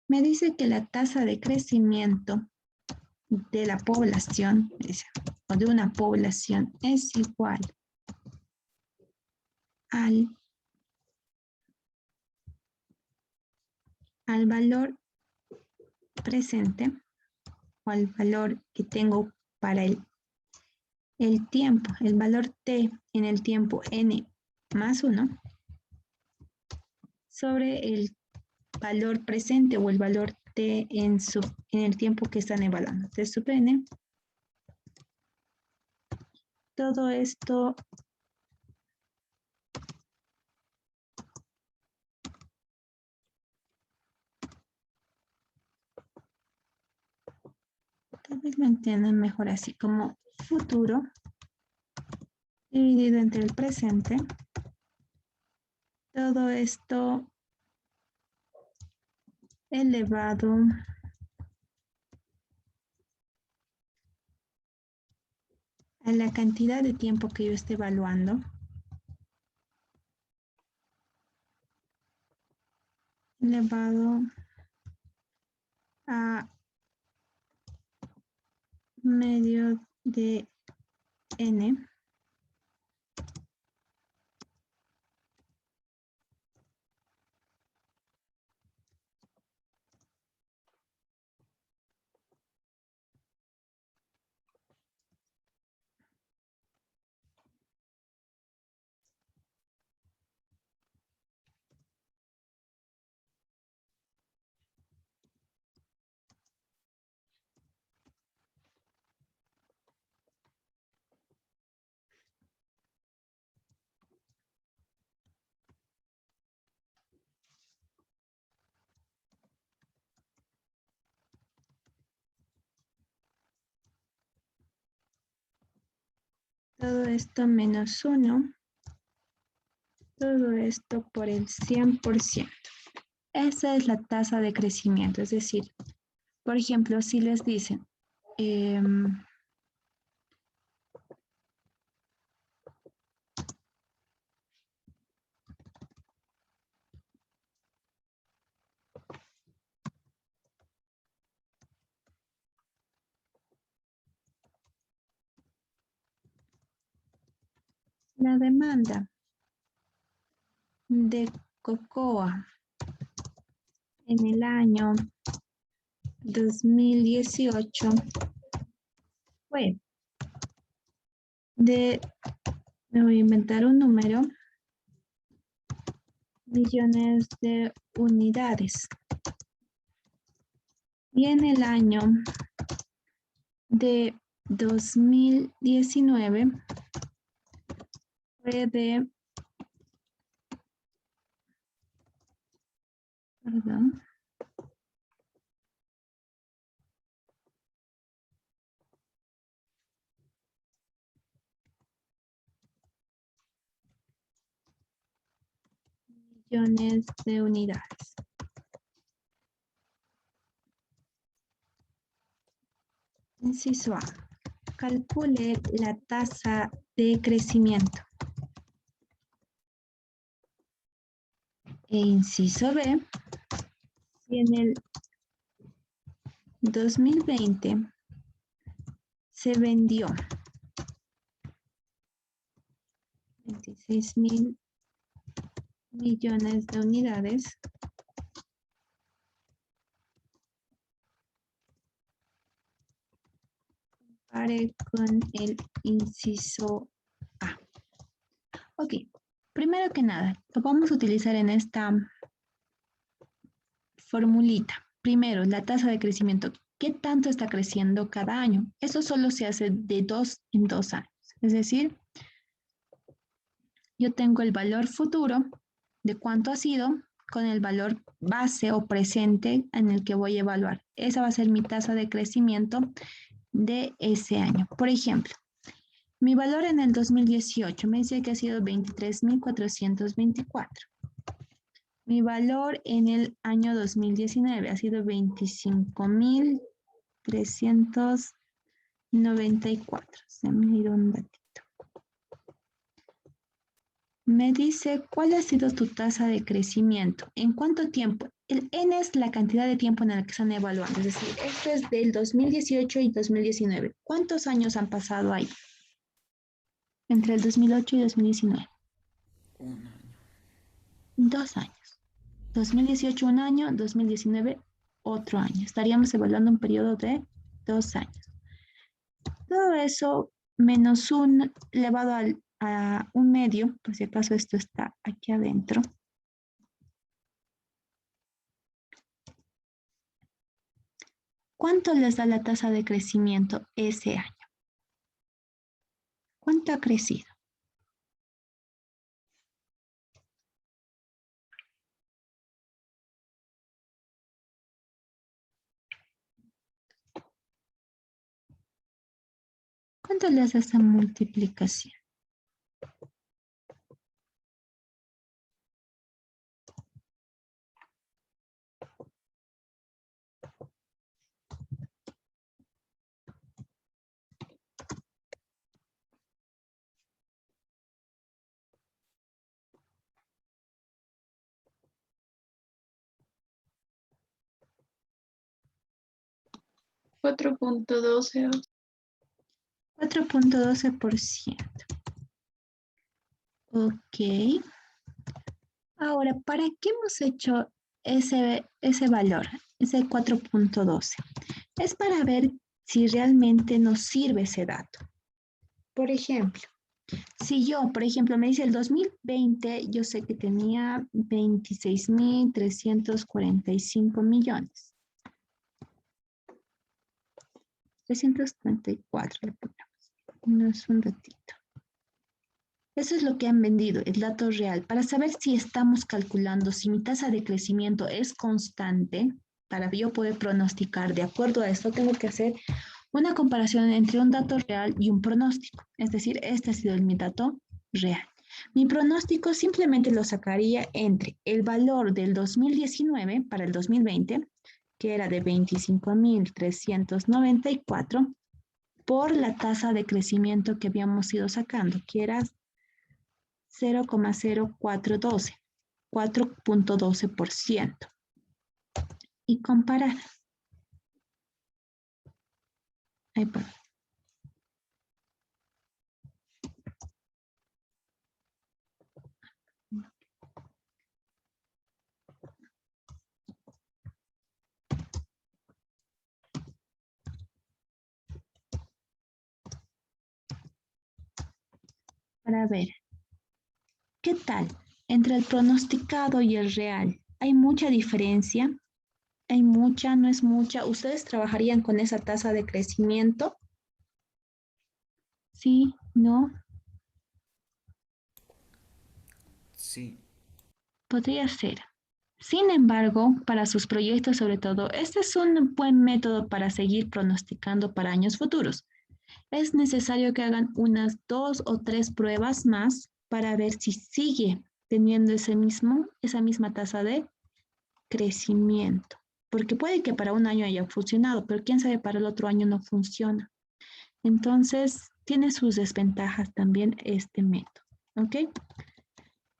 Me dice que la tasa de crecimiento de la población, o de una población, es igual al valor presente o al valor que tengo para el el tiempo, el valor t en el tiempo n más 1 sobre el valor presente o el valor t en el tiempo que están evaluando. T sub n. Todo esto tal vez lo entiendan mejor así, como futuro dividido entre el presente. Todo esto elevado a la cantidad de tiempo que yo esté evaluando. Elevado a medio de n. Todo esto menos 1. Todo esto por el 100%. Esa es la tasa de crecimiento. Es decir, por ejemplo, si les dicen, la demanda de cocoa en el año 2018 fue de, me voy a inventar un número, millones de unidades. Y en el año de 2019 fue de, perdón, millones de unidades. Inciso A. Calcule la tasa de crecimiento. E inciso B. Si en el 2020 se vendió 26.000 millones de unidades, compare con el inciso A. Ok, primero que nada, lo vamos a utilizar en esta formulita. Primero, la tasa de crecimiento. ¿Qué tanto está creciendo cada año? Eso solo se hace de 2 en 2 años. Es decir, yo tengo el valor futuro de cuánto ha sido con el valor base o presente en el que voy a evaluar. Esa va a ser mi tasa de crecimiento de ese año. Por ejemplo, mi valor en el 2018 me dice que ha sido 23.424. Mi valor en el año 2019 ha sido 25.394. Se me ha ido un datito. Me dice, ¿cuál ha sido tu tasa de crecimiento? ¿En cuánto tiempo? El N es la cantidad de tiempo en el que están evaluando. Es decir, esto es del 2018 y 2019. ¿Cuántos años han pasado ahí? Entre el 2008 y 2019. Un año. 2 años. 2018 un año, 2019 otro año. Estaríamos evaluando un periodo de 2 años. Todo eso menos 1 elevado a 1/2, por si acaso esto está aquí adentro. ¿Cuánto les da la tasa de crecimiento ese año? ¿Cuánto ha crecido? ¿Cuánto les da esa multiplicación? $4.12. 4.12%. Ok. Ahora, ¿para qué hemos hecho ese valor, ese 4.12? Es para ver si realmente nos sirve ese dato. Por ejemplo, si yo, por ejemplo, me dice el 2020, yo sé que tenía 26.345 millones. 334 le ponemos. No es un ratito. Eso es lo que han vendido, el dato real. Para saber si estamos calculando, si mi tasa de crecimiento es constante, para yo poder pronosticar de acuerdo a esto, tengo que hacer una comparación entre un dato real y un pronóstico. Es decir, este ha sido mi dato real. Mi pronóstico simplemente lo sacaría entre el valor del 2019 para el 2020, que era de 25.394, por la tasa de crecimiento que habíamos ido sacando, que era 0,0412, 4.12%. Y comparar. Ahí por. Para ver, ¿qué tal? Entre el pronosticado y el real, ¿hay mucha diferencia? ¿Hay mucha? ¿No es mucha? ¿Ustedes trabajarían con esa tasa de crecimiento? ¿Sí? ¿No? Sí, Podría ser. Sin embargo, para sus proyectos sobre todo, este es un buen método para seguir pronosticando para años futuros. Es necesario que hagan unas 2 o 3 pruebas más para ver si sigue teniendo esa misma tasa de crecimiento. Porque puede que para un año haya funcionado, pero quién sabe para el otro año no funciona. Entonces, tiene sus desventajas también este método. ¿Ok?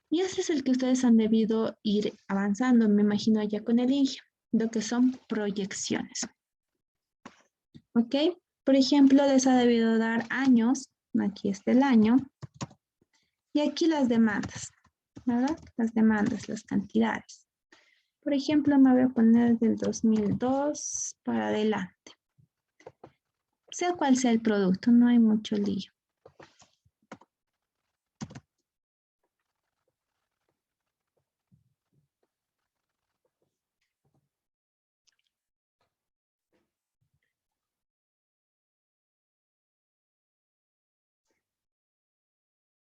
Y ese es el que ustedes han debido ir avanzando, me imagino ya con el INGE, lo que son proyecciones. ¿Ok? Por ejemplo, les ha debido dar años, aquí está el año, y aquí las demandas, ¿verdad? Las demandas, las cantidades. Por ejemplo, me voy a poner del 2002 para adelante. Sea cual sea el producto, no hay mucho lío.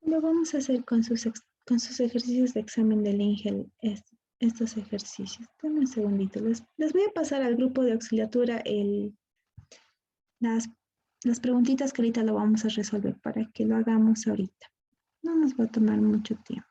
Lo vamos a hacer con sus ejercicios de examen del INGE, estos ejercicios. Dame un segundito. Les voy a pasar al grupo de auxiliatura las preguntitas que ahorita lo vamos a resolver para que lo hagamos ahorita. No nos va a tomar mucho tiempo.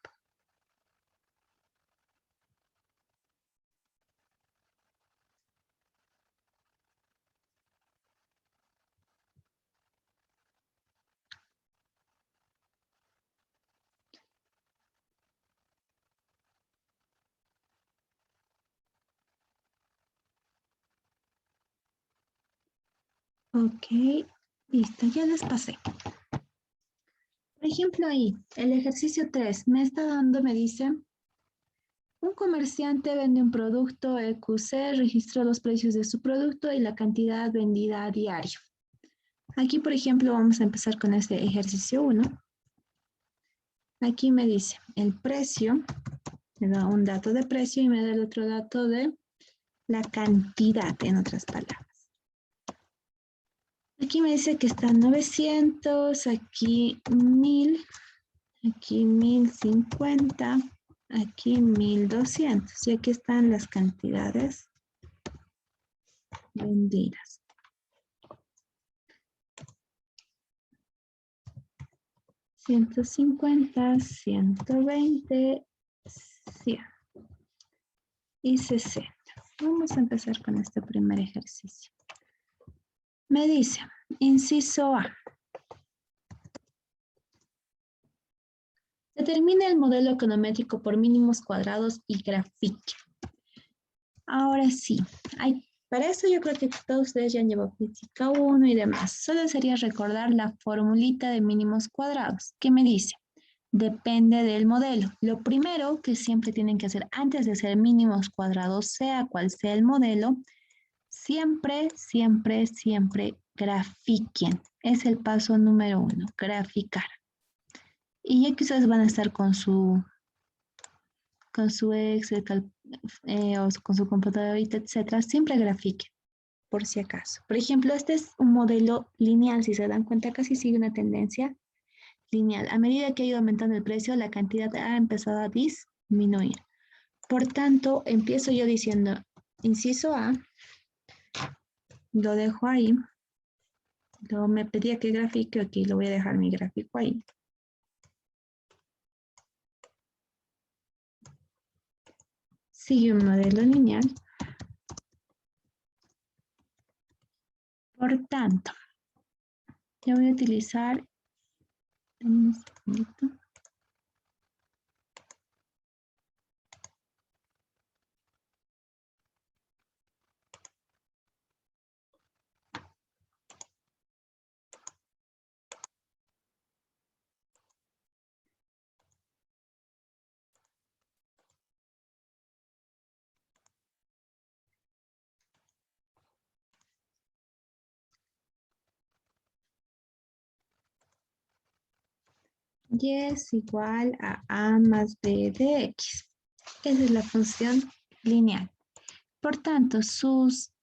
Ok, listo, ya les pasé. Por ejemplo, ahí, el ejercicio 3 me está dando, me dice, un comerciante vende un producto EQC, registró los precios de su producto y la cantidad vendida a diario. Aquí, por ejemplo, vamos a empezar con este ejercicio 1. Aquí me dice el precio, me da un dato de precio y me da el otro dato de la cantidad, en otras palabras. Aquí me dice que están 900, aquí 1000, aquí 1050, aquí 1200. Y aquí están las cantidades vendidas. $150, 120, 100 y 60. Vamos a empezar con este primer ejercicio. Me dice, inciso A. Determine el modelo econométrico por mínimos cuadrados y grafique. Ahora sí, para eso yo creo que todos ustedes ya han llevado física 1 y demás. Solo sería recordar la formulita de mínimos cuadrados. ¿Qué me dice? Depende del modelo. Lo primero que siempre tienen que hacer antes de hacer mínimos cuadrados, sea cual sea el modelo, siempre, siempre, siempre grafiquen. Es el paso número 1, graficar. Y ya que ustedes van a estar con su Excel o con su computadorita, etcétera, siempre grafiquen, por si acaso. Por ejemplo, este es un modelo lineal. Si se dan cuenta, casi sigue una tendencia lineal. A medida que ha ido aumentando el precio, la cantidad ha empezado a disminuir. Por tanto, empiezo yo diciendo, inciso A, lo dejo ahí. Luego me pedía que grafique, aquí lo voy a dejar mi gráfico ahí. Sigue un modelo lineal. Por tanto, yo voy a utilizar un segundito. Y es igual a A más B de X. Esa es la función lineal. Por tanto, sus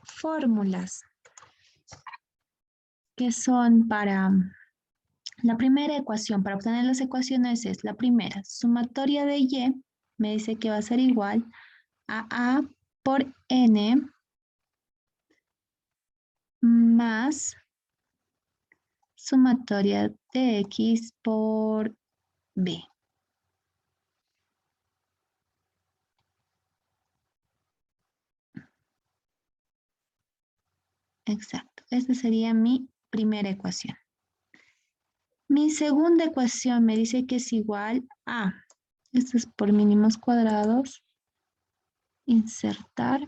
fórmulas que son para la primera ecuación, para obtener las ecuaciones es la primera, sumatoria de Y, me dice que va a ser igual a A por N más sumatoria de X por B. Exacto, esta sería mi primera ecuación. Mi segunda ecuación me dice que es igual a, esto es por mínimos cuadrados, insertar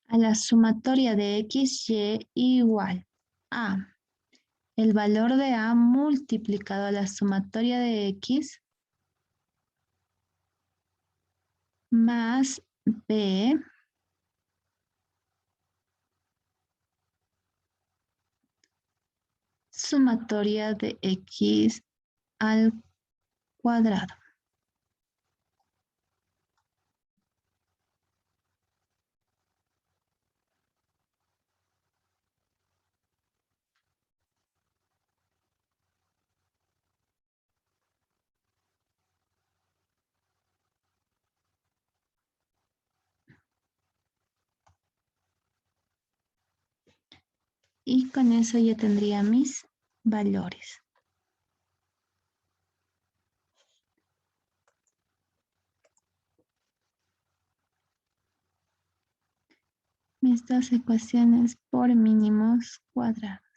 a la sumatoria de X, Y igual a el valor de A multiplicado a la sumatoria de X más B sumatoria de X al cuadrado. Y con eso ya tendría mis valores. Mis dos ecuaciones por mínimos cuadrados.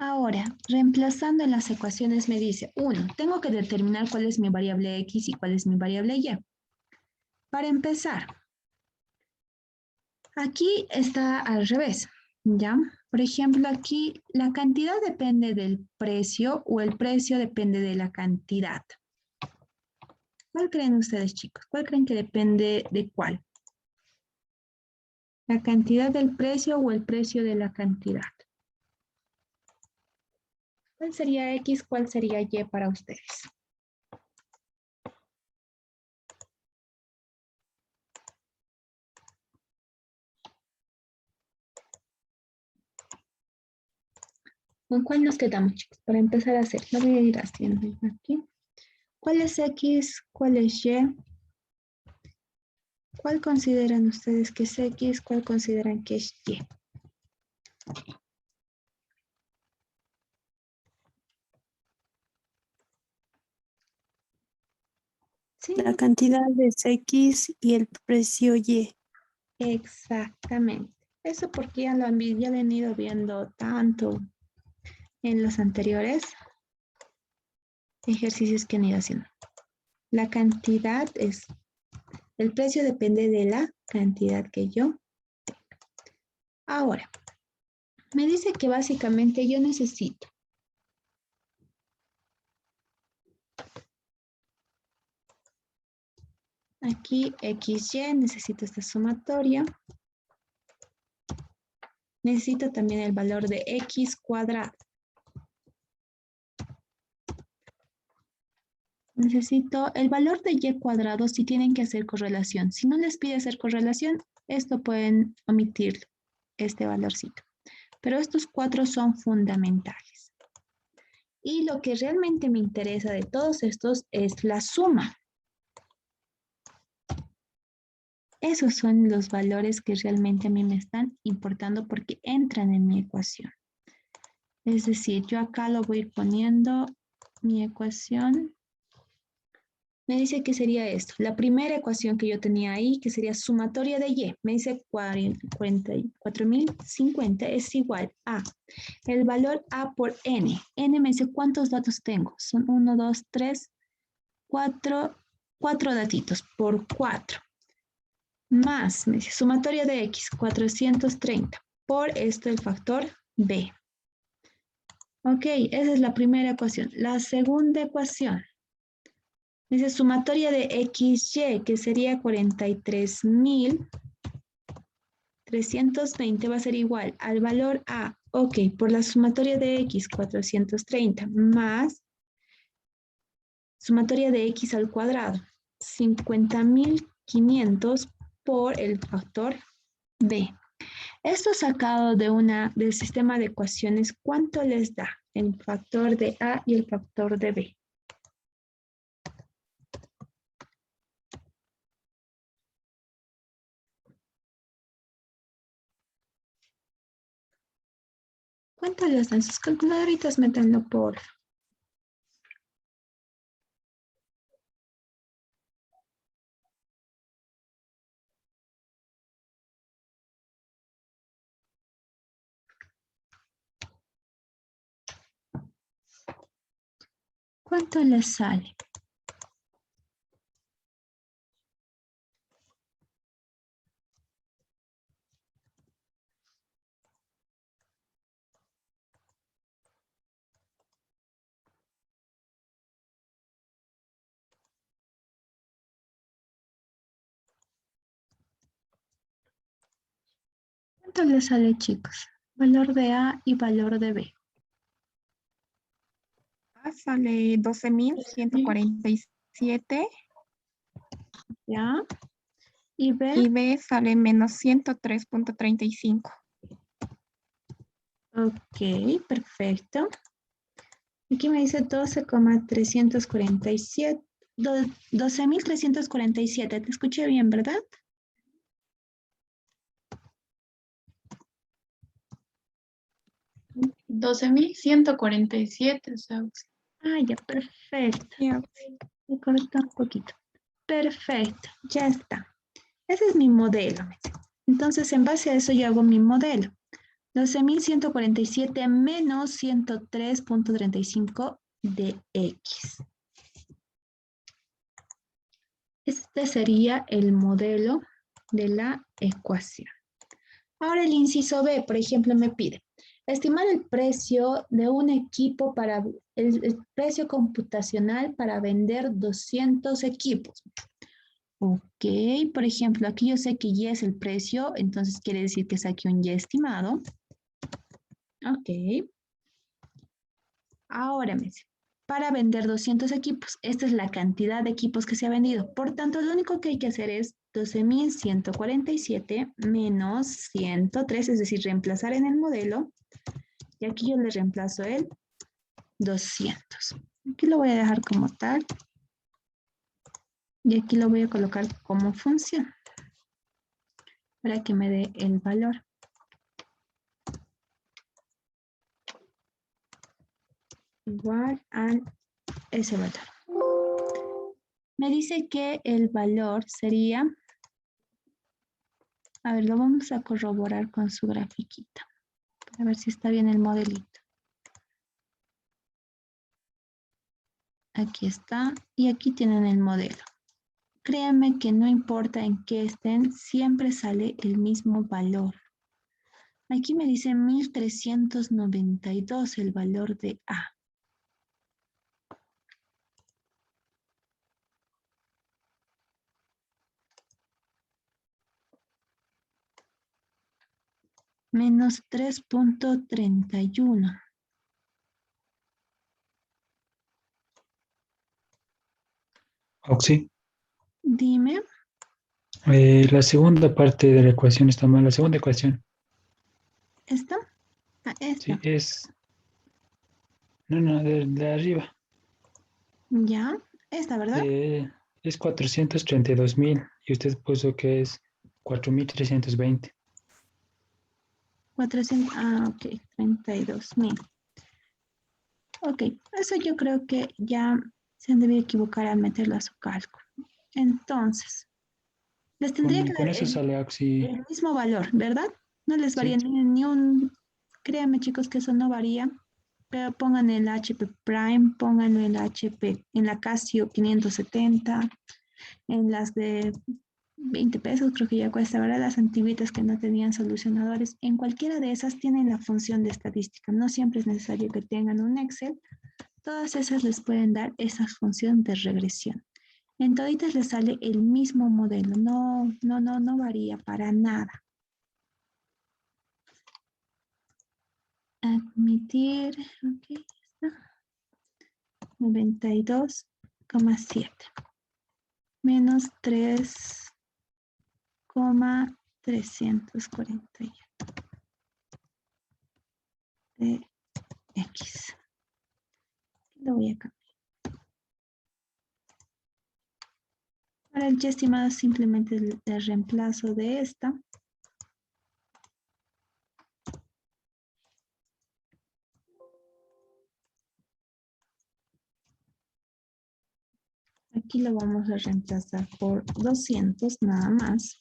Ahora, reemplazando en las ecuaciones me dice, 1, tengo que determinar cuál es mi variable X y cuál es mi variable Y. Para empezar, aquí está al revés, ¿ya? Por ejemplo, aquí la cantidad depende del precio o el precio depende de la cantidad. ¿Cuál creen ustedes, chicos? ¿Cuál creen que depende de cuál? ¿La cantidad del precio o el precio de la cantidad? ¿Cuál sería X? ¿Cuál sería Y para ustedes? ¿Con cuál nos quedamos, chicos? Para empezar a hacer, lo voy a ir haciendo aquí. ¿Cuál es X? ¿Cuál es Y? ¿Cuál consideran ustedes que es X? ¿Cuál consideran que es Y? ¿Sí? La cantidad es X y el precio Y. Exactamente. Eso porque ya lo han ido viendo tanto en los anteriores ejercicios que han ido haciendo. La cantidad es, el precio depende de la cantidad que yo tenga. Ahora, me dice que básicamente yo necesito aquí XY, necesito esta sumatoria. Necesito también el valor de X cuadrado. Necesito el valor de Y cuadrado si tienen que hacer correlación. Si no les pide hacer correlación, esto pueden omitir este valorcito. Pero estos 4 son fundamentales. Y lo que realmente me interesa de todos estos es la suma. Esos son los valores que realmente a mí me están importando porque entran en mi ecuación. Es decir, yo acá lo voy a ir poniendo mi ecuación. Me dice que sería esto. La primera ecuación que yo tenía ahí, que sería sumatoria de Y, me dice 44.050 es igual a el valor A por N. N me dice cuántos datos tengo. Son 1, 2, 3, 4 datitos por 4. Más, me dice sumatoria de X, 430. Por esto el factor B. Ok, esa es la primera ecuación. La segunda ecuación. Dice sumatoria de XY, que sería 43.320, va a ser igual al valor A. Ok, por la sumatoria de X, 430, más sumatoria de X al cuadrado, 50.500 por el factor B. Esto sacado del sistema de ecuaciones, ¿cuánto les da? El factor de A y el factor de B. ¿Cuánto les dan sus calculadoritas? Métanlo por. ¿Cuánto les sale? ¿Cuánto les sale, chicos? Valor de A y valor de B. A sale 12.147 ¿Ya? Y B. y B sale menos 103.35. Ok, perfecto. Aquí me dice 12.347. 12.347. Te escuché bien, ¿verdad? 12.147, ¿sabes? Ah, ya, perfecto. Ya. Me corta un poquito. Perfecto, ya está. Ese es mi modelo. Entonces, en base a eso yo hago mi modelo. 12.147 menos 103.35 de X. Este Este sería el modelo de la ecuación. Ahora el inciso B, por ejemplo, me pide estimar el precio de un equipo para el precio computacional para vender 200 equipos. Ok, por ejemplo, aquí yo sé que Y es el precio, entonces quiere decir que saque un Y estimado. Ok. Ahora me dice, para vender 200 equipos, esta es la cantidad de equipos que se ha vendido. Por tanto, lo único que hay que hacer es 12.147 menos 103, es decir, reemplazar en el modelo. Y aquí yo le reemplazo el 200. Aquí lo voy a dejar como tal. Y aquí lo voy a colocar como función para que me dé el valor. Igual a ese valor. Me dice que el valor sería, a ver, lo vamos a corroborar con su grafiquita, para ver si está bien el modelito. Aquí está, y aquí tienen el modelo. Créanme que no importa en qué estén, siempre sale el mismo valor. Aquí me dice 1392 el valor de A. Menos 3.31. Oxy. Dime, La segunda parte de la ecuación está mal. La segunda ecuación. ¿esta? Ah, esta. Sí, es. No, de arriba. Ya, esta, ¿verdad? Es 432.000 y usted puso que es 4.320. 400, ok, 32.000. Ok, eso yo creo que ya se han debido equivocar al meterlo a su cálculo. Entonces, les tendría que Con dar eso sale Oxy. el mismo valor, ¿verdad? No les varía Sí. ni un... Créanme, chicos, que eso no varía. Pero pongan el HP Prime, pónganlo en la HP, en la Casio 570, en las de 20 pesos, creo que ya cuesta, ¿verdad? Las antiguitas que no tenían solucionadores. En cualquiera de esas tienen la función de estadística. No siempre es necesario que tengan un Excel. Todas esas les pueden dar esa función de regresión. En toditas les sale el mismo modelo. No varía para nada. Admitir, ok, está. 92,7 menos 3,340 de X. Lo voy a cambiar. Para el y estimado simplemente el reemplazo de esta. Aquí lo vamos a reemplazar por 200 nada más.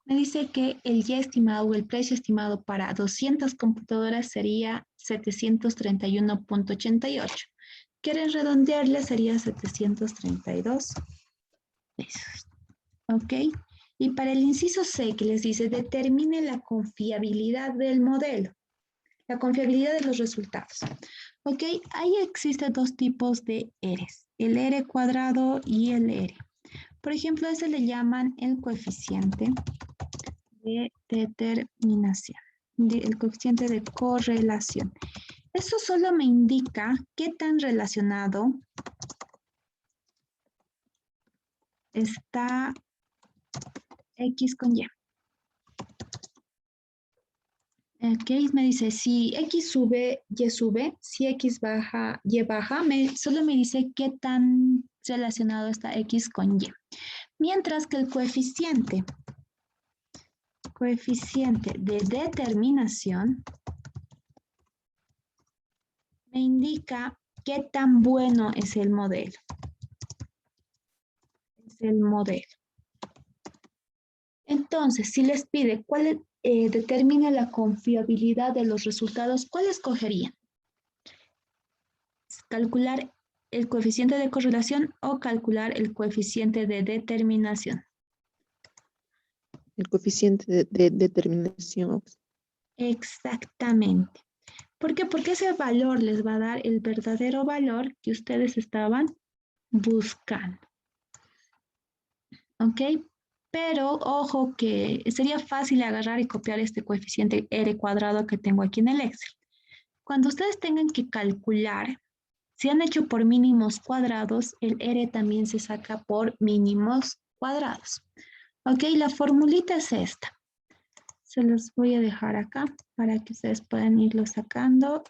Me dice que el Y estimado o el precio estimado para 200 computadoras sería 731.88. Quieren redondearle, sería 732 pesos. ¿Ok? Y para el inciso C, que les dice, determine la confiabilidad del modelo, la confiabilidad de los resultados. ¿Ok? Ahí existen dos tipos de R's, el R cuadrado y el R. Por ejemplo, a ese le llaman el coeficiente de determinación, el coeficiente de correlación. Eso solo me indica qué tan relacionado está X con Y. Ok, me dice si X sube, Y sube, si X baja, Y baja, solo me dice qué tan relacionado está X con Y. Mientras que el coeficiente de determinación me indica qué tan bueno es el modelo. Entonces, si les pide cuál determina la confiabilidad de los resultados, ¿cuál escogerían? ¿Calcular el coeficiente de correlación o calcular el coeficiente de determinación? El coeficiente de determinación. Exactamente. ¿Por qué? Porque ese valor les va a dar el verdadero valor que ustedes estaban buscando. ¿Ok? Pero ojo que sería fácil agarrar y copiar este coeficiente R cuadrado que tengo aquí en el Excel. Cuando ustedes tengan que calcular, si han hecho por mínimos cuadrados, el R también se saca por mínimos cuadrados. ¿Ok? La formulita es esta. Se los voy a dejar acá para que ustedes puedan irlo sacando.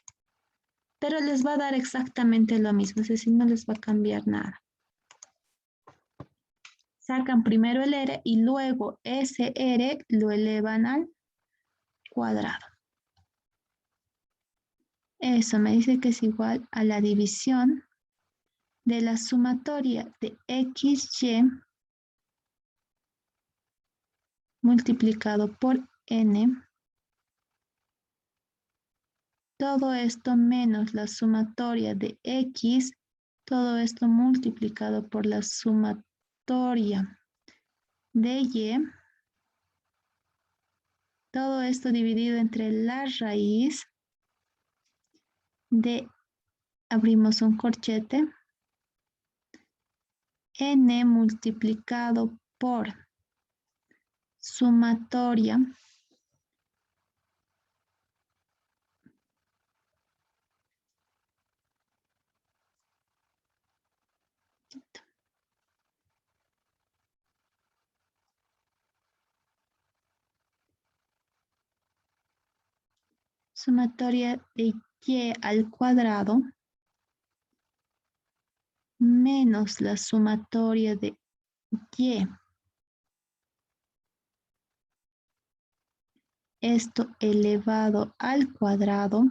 Pero les va a dar exactamente lo mismo, es decir, no les va a cambiar nada. Sacan primero el R y luego ese R lo elevan al cuadrado. Eso me dice que es igual a la división de la sumatoria de XY multiplicado por N. Todo esto menos la sumatoria de X. Todo esto multiplicado por la sumatoria de Y. Todo esto dividido entre la raíz de, abrimos un corchete, N multiplicado por sumatoria de Y al cuadrado menos la sumatoria de Y. Esto elevado al cuadrado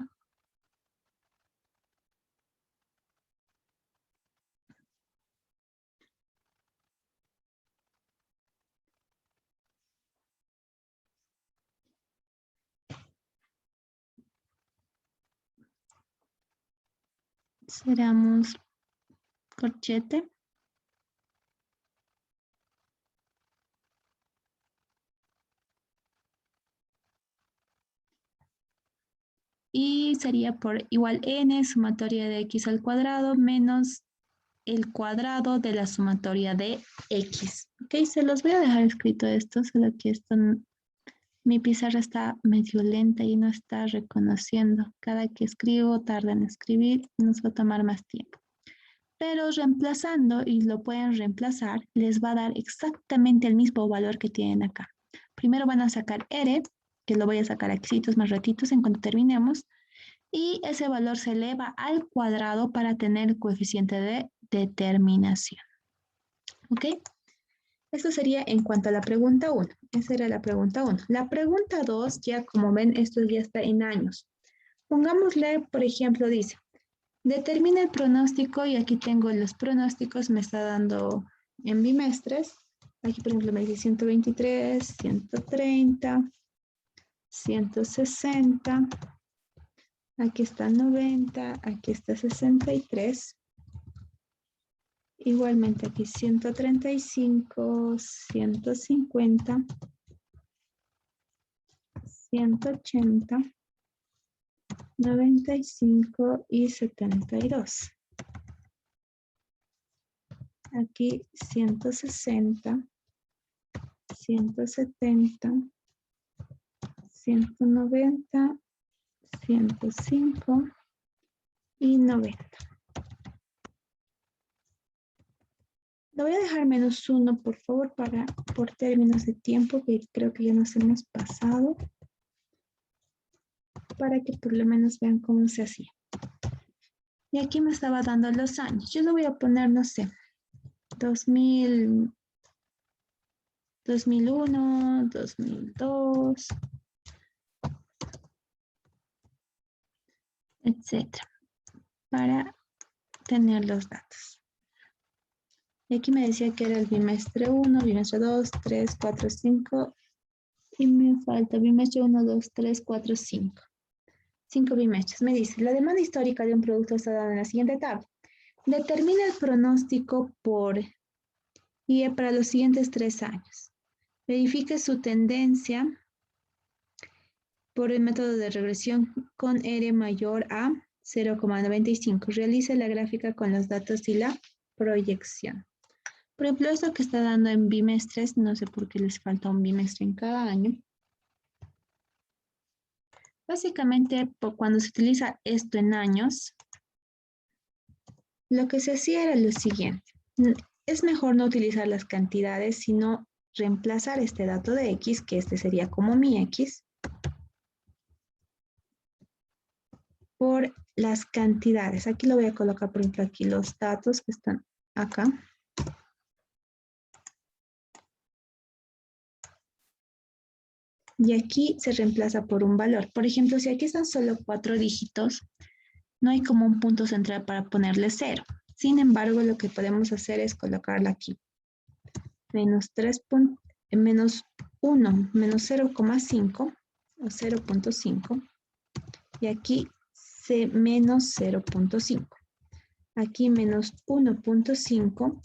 cerramos corchete. Y sería por igual n sumatoria de x al cuadrado menos el cuadrado de la sumatoria de x. Ok, se los voy a dejar escrito esto, solo que esto, mi pizarra está medio lenta y no está reconociendo. Cada que escribo, tarda en escribir, nos va a tomar más tiempo. Pero reemplazando, y lo pueden reemplazar, les va a dar exactamente el mismo valor que tienen acá. Primero van a sacar R, que lo voy a sacar aquí más ratitos en cuanto terminemos, y ese valor se eleva al cuadrado para tener el coeficiente de determinación. ¿Ok? Esto sería en cuanto a la pregunta 1. Esa era la pregunta 1. La pregunta 2, ya como ven, esto ya está en años. Pongámosle, por ejemplo, dice, determina el pronóstico, y aquí tengo los pronósticos, me está dando en bimestres. Aquí, por ejemplo, me dice 123, 130, 160. Aquí está 90, aquí está 63. Igualmente aquí 135, 150, 180, 95 y 72. Aquí 160, 170, 190, 105 y 90. Lo voy a dejar -1, por favor, por términos de tiempo, que creo que ya nos hemos pasado, para que por lo menos vean cómo se hacía. Y aquí me estaba dando los años. Yo le voy a poner, no sé, 2000, 2001, 2002, etcétera, para tener los datos. Y aquí me decía que era el bimestre 1, bimestre 2, 3, 4, 5. Y me falta bimestre 1, 2, 3, 4, 5. 5 bimestres. Me dice, la demanda histórica de un producto está dada en la siguiente tabla. Determina el pronóstico por IE para los siguientes 3 años. Verifique su tendencia por el método de regresión con R mayor a 0,95. Realice la gráfica con los datos y la proyección. Por ejemplo, esto que está dando en bimestres, no sé por qué les falta un bimestre en cada año. Básicamente, cuando se utiliza esto en años, lo que se hacía era lo siguiente. Es mejor no utilizar las cantidades, sino reemplazar este dato de X, que este sería como mi X, por las cantidades. Aquí lo voy a colocar, por ejemplo, aquí los datos que están acá. Y aquí se reemplaza por un valor. Por ejemplo, si aquí están solo 4 dígitos, no hay como un punto central para ponerle 0. Sin embargo, lo que podemos hacer es colocarla aquí. Menos 1, menos 0,5 o 0.5. Y aquí menos 0.5. Aquí menos 1.5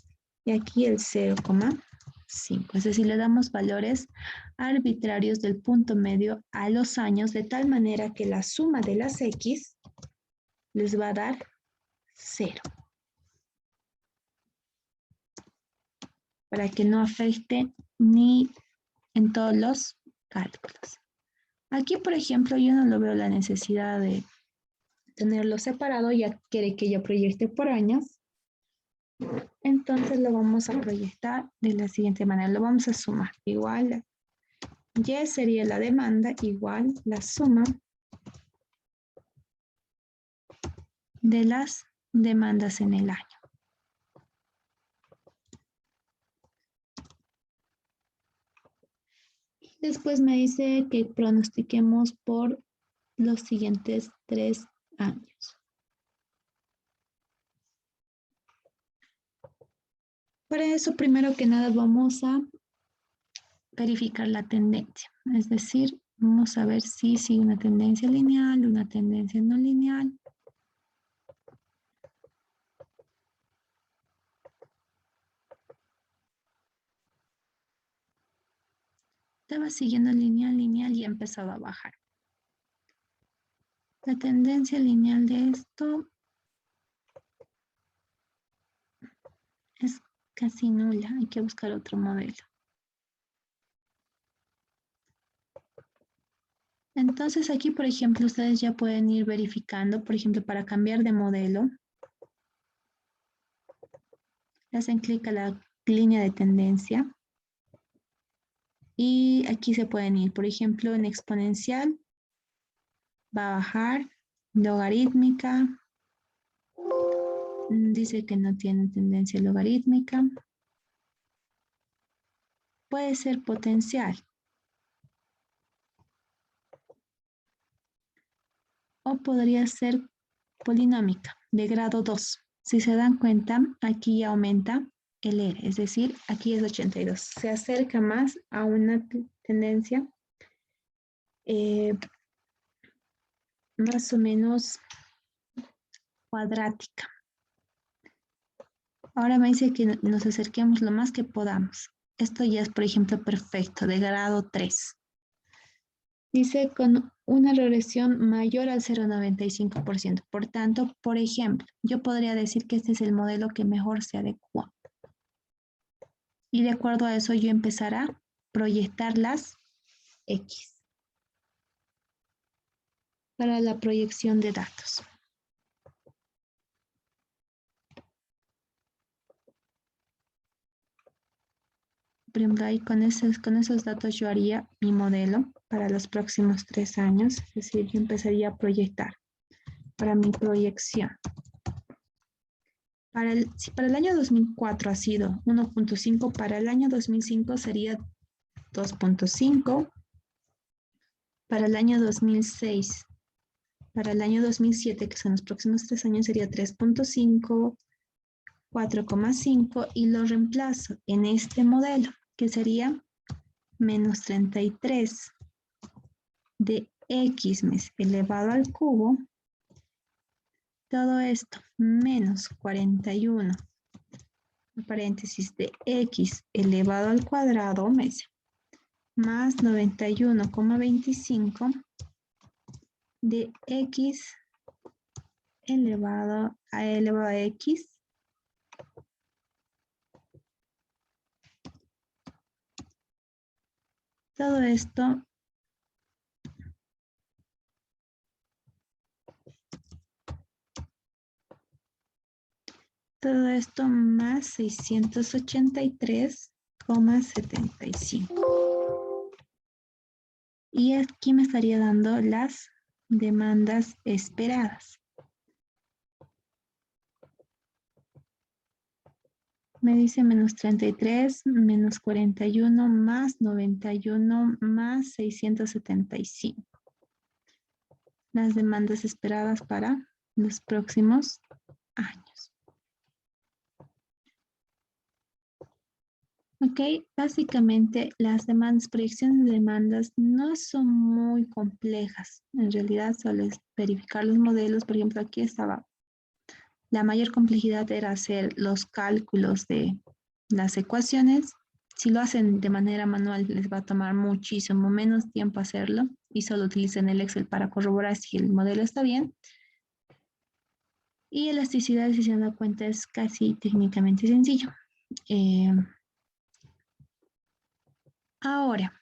y aquí el 0,5. Es decir, le damos valores arbitrarios del punto medio a los años de tal manera que la suma de las X les va a dar 0. Para que no afecte ni en todos los cálculos. Aquí, por ejemplo, yo no lo veo la necesidad de tenerlo separado, ya quiere que yo proyecte por años. Entonces lo vamos a proyectar de la siguiente manera. Lo vamos a sumar. Igual, Y sería la demanda, igual la suma de las demandas en el año. Después me dice que pronostiquemos por los siguientes 3 años. Para eso, primero que nada, vamos a verificar la tendencia. Es decir, vamos a ver si sigue una tendencia lineal, una tendencia no lineal. Estaba siguiendo lineal y ha empezado a bajar. La tendencia lineal de esto es casi nula. Hay que buscar otro modelo. Entonces aquí, por ejemplo, ustedes ya pueden ir verificando, por ejemplo, para cambiar de modelo. Le hacen clic a la línea de tendencia. Y aquí se pueden ir, por ejemplo, en exponencial. Va a bajar, logarítmica. Dice que no tiene tendencia logarítmica. Puede ser potencial. O podría ser polinómica, de grado 2. Si se dan cuenta, aquí ya aumenta el R, es decir, aquí es 82. Se acerca más a una tendencia más o menos cuadrática. Ahora me dice que nos acerquemos lo más que podamos. Esto ya es, por ejemplo, perfecto, de grado 3. Dice con una regresión mayor al 0,95%. Por tanto, por ejemplo, yo podría decir que este es el modelo que mejor se adecua. Y de acuerdo a eso yo empezaré a proyectar las X para la proyección de datos. Por ejemplo, ahí con esos datos yo haría mi modelo para los próximos 3 años. Es decir, yo empezaría a proyectar para mi proyección. Si para el año 2004 ha sido 1.5, para el año 2005 sería 2.5. Para el año 2006, para el año 2007, que son los próximos 3 años, sería 3.5. 4,5 y lo reemplazo en este modelo, que sería menos 33 de x elevado al cubo, todo esto menos 41, paréntesis de x elevado al cuadrado, más 91,25 de x elevado a x todo esto más 683,75. Y aquí me estaría dando las demandas esperadas. Me dice menos 33, menos 41, más 91, más 675. Las demandas esperadas para los próximos años. Ok, básicamente las demandas, proyecciones de demandas no son muy complejas. En realidad solo es verificar los modelos. Por ejemplo, aquí estaba. La mayor complejidad era hacer los cálculos de las ecuaciones. Si lo hacen de manera manual, les va a tomar muchísimo menos tiempo hacerlo y solo utilicen el Excel para corroborar si el modelo está bien. Y elasticidad, si se dan cuenta, es casi técnicamente sencillo. Ahora,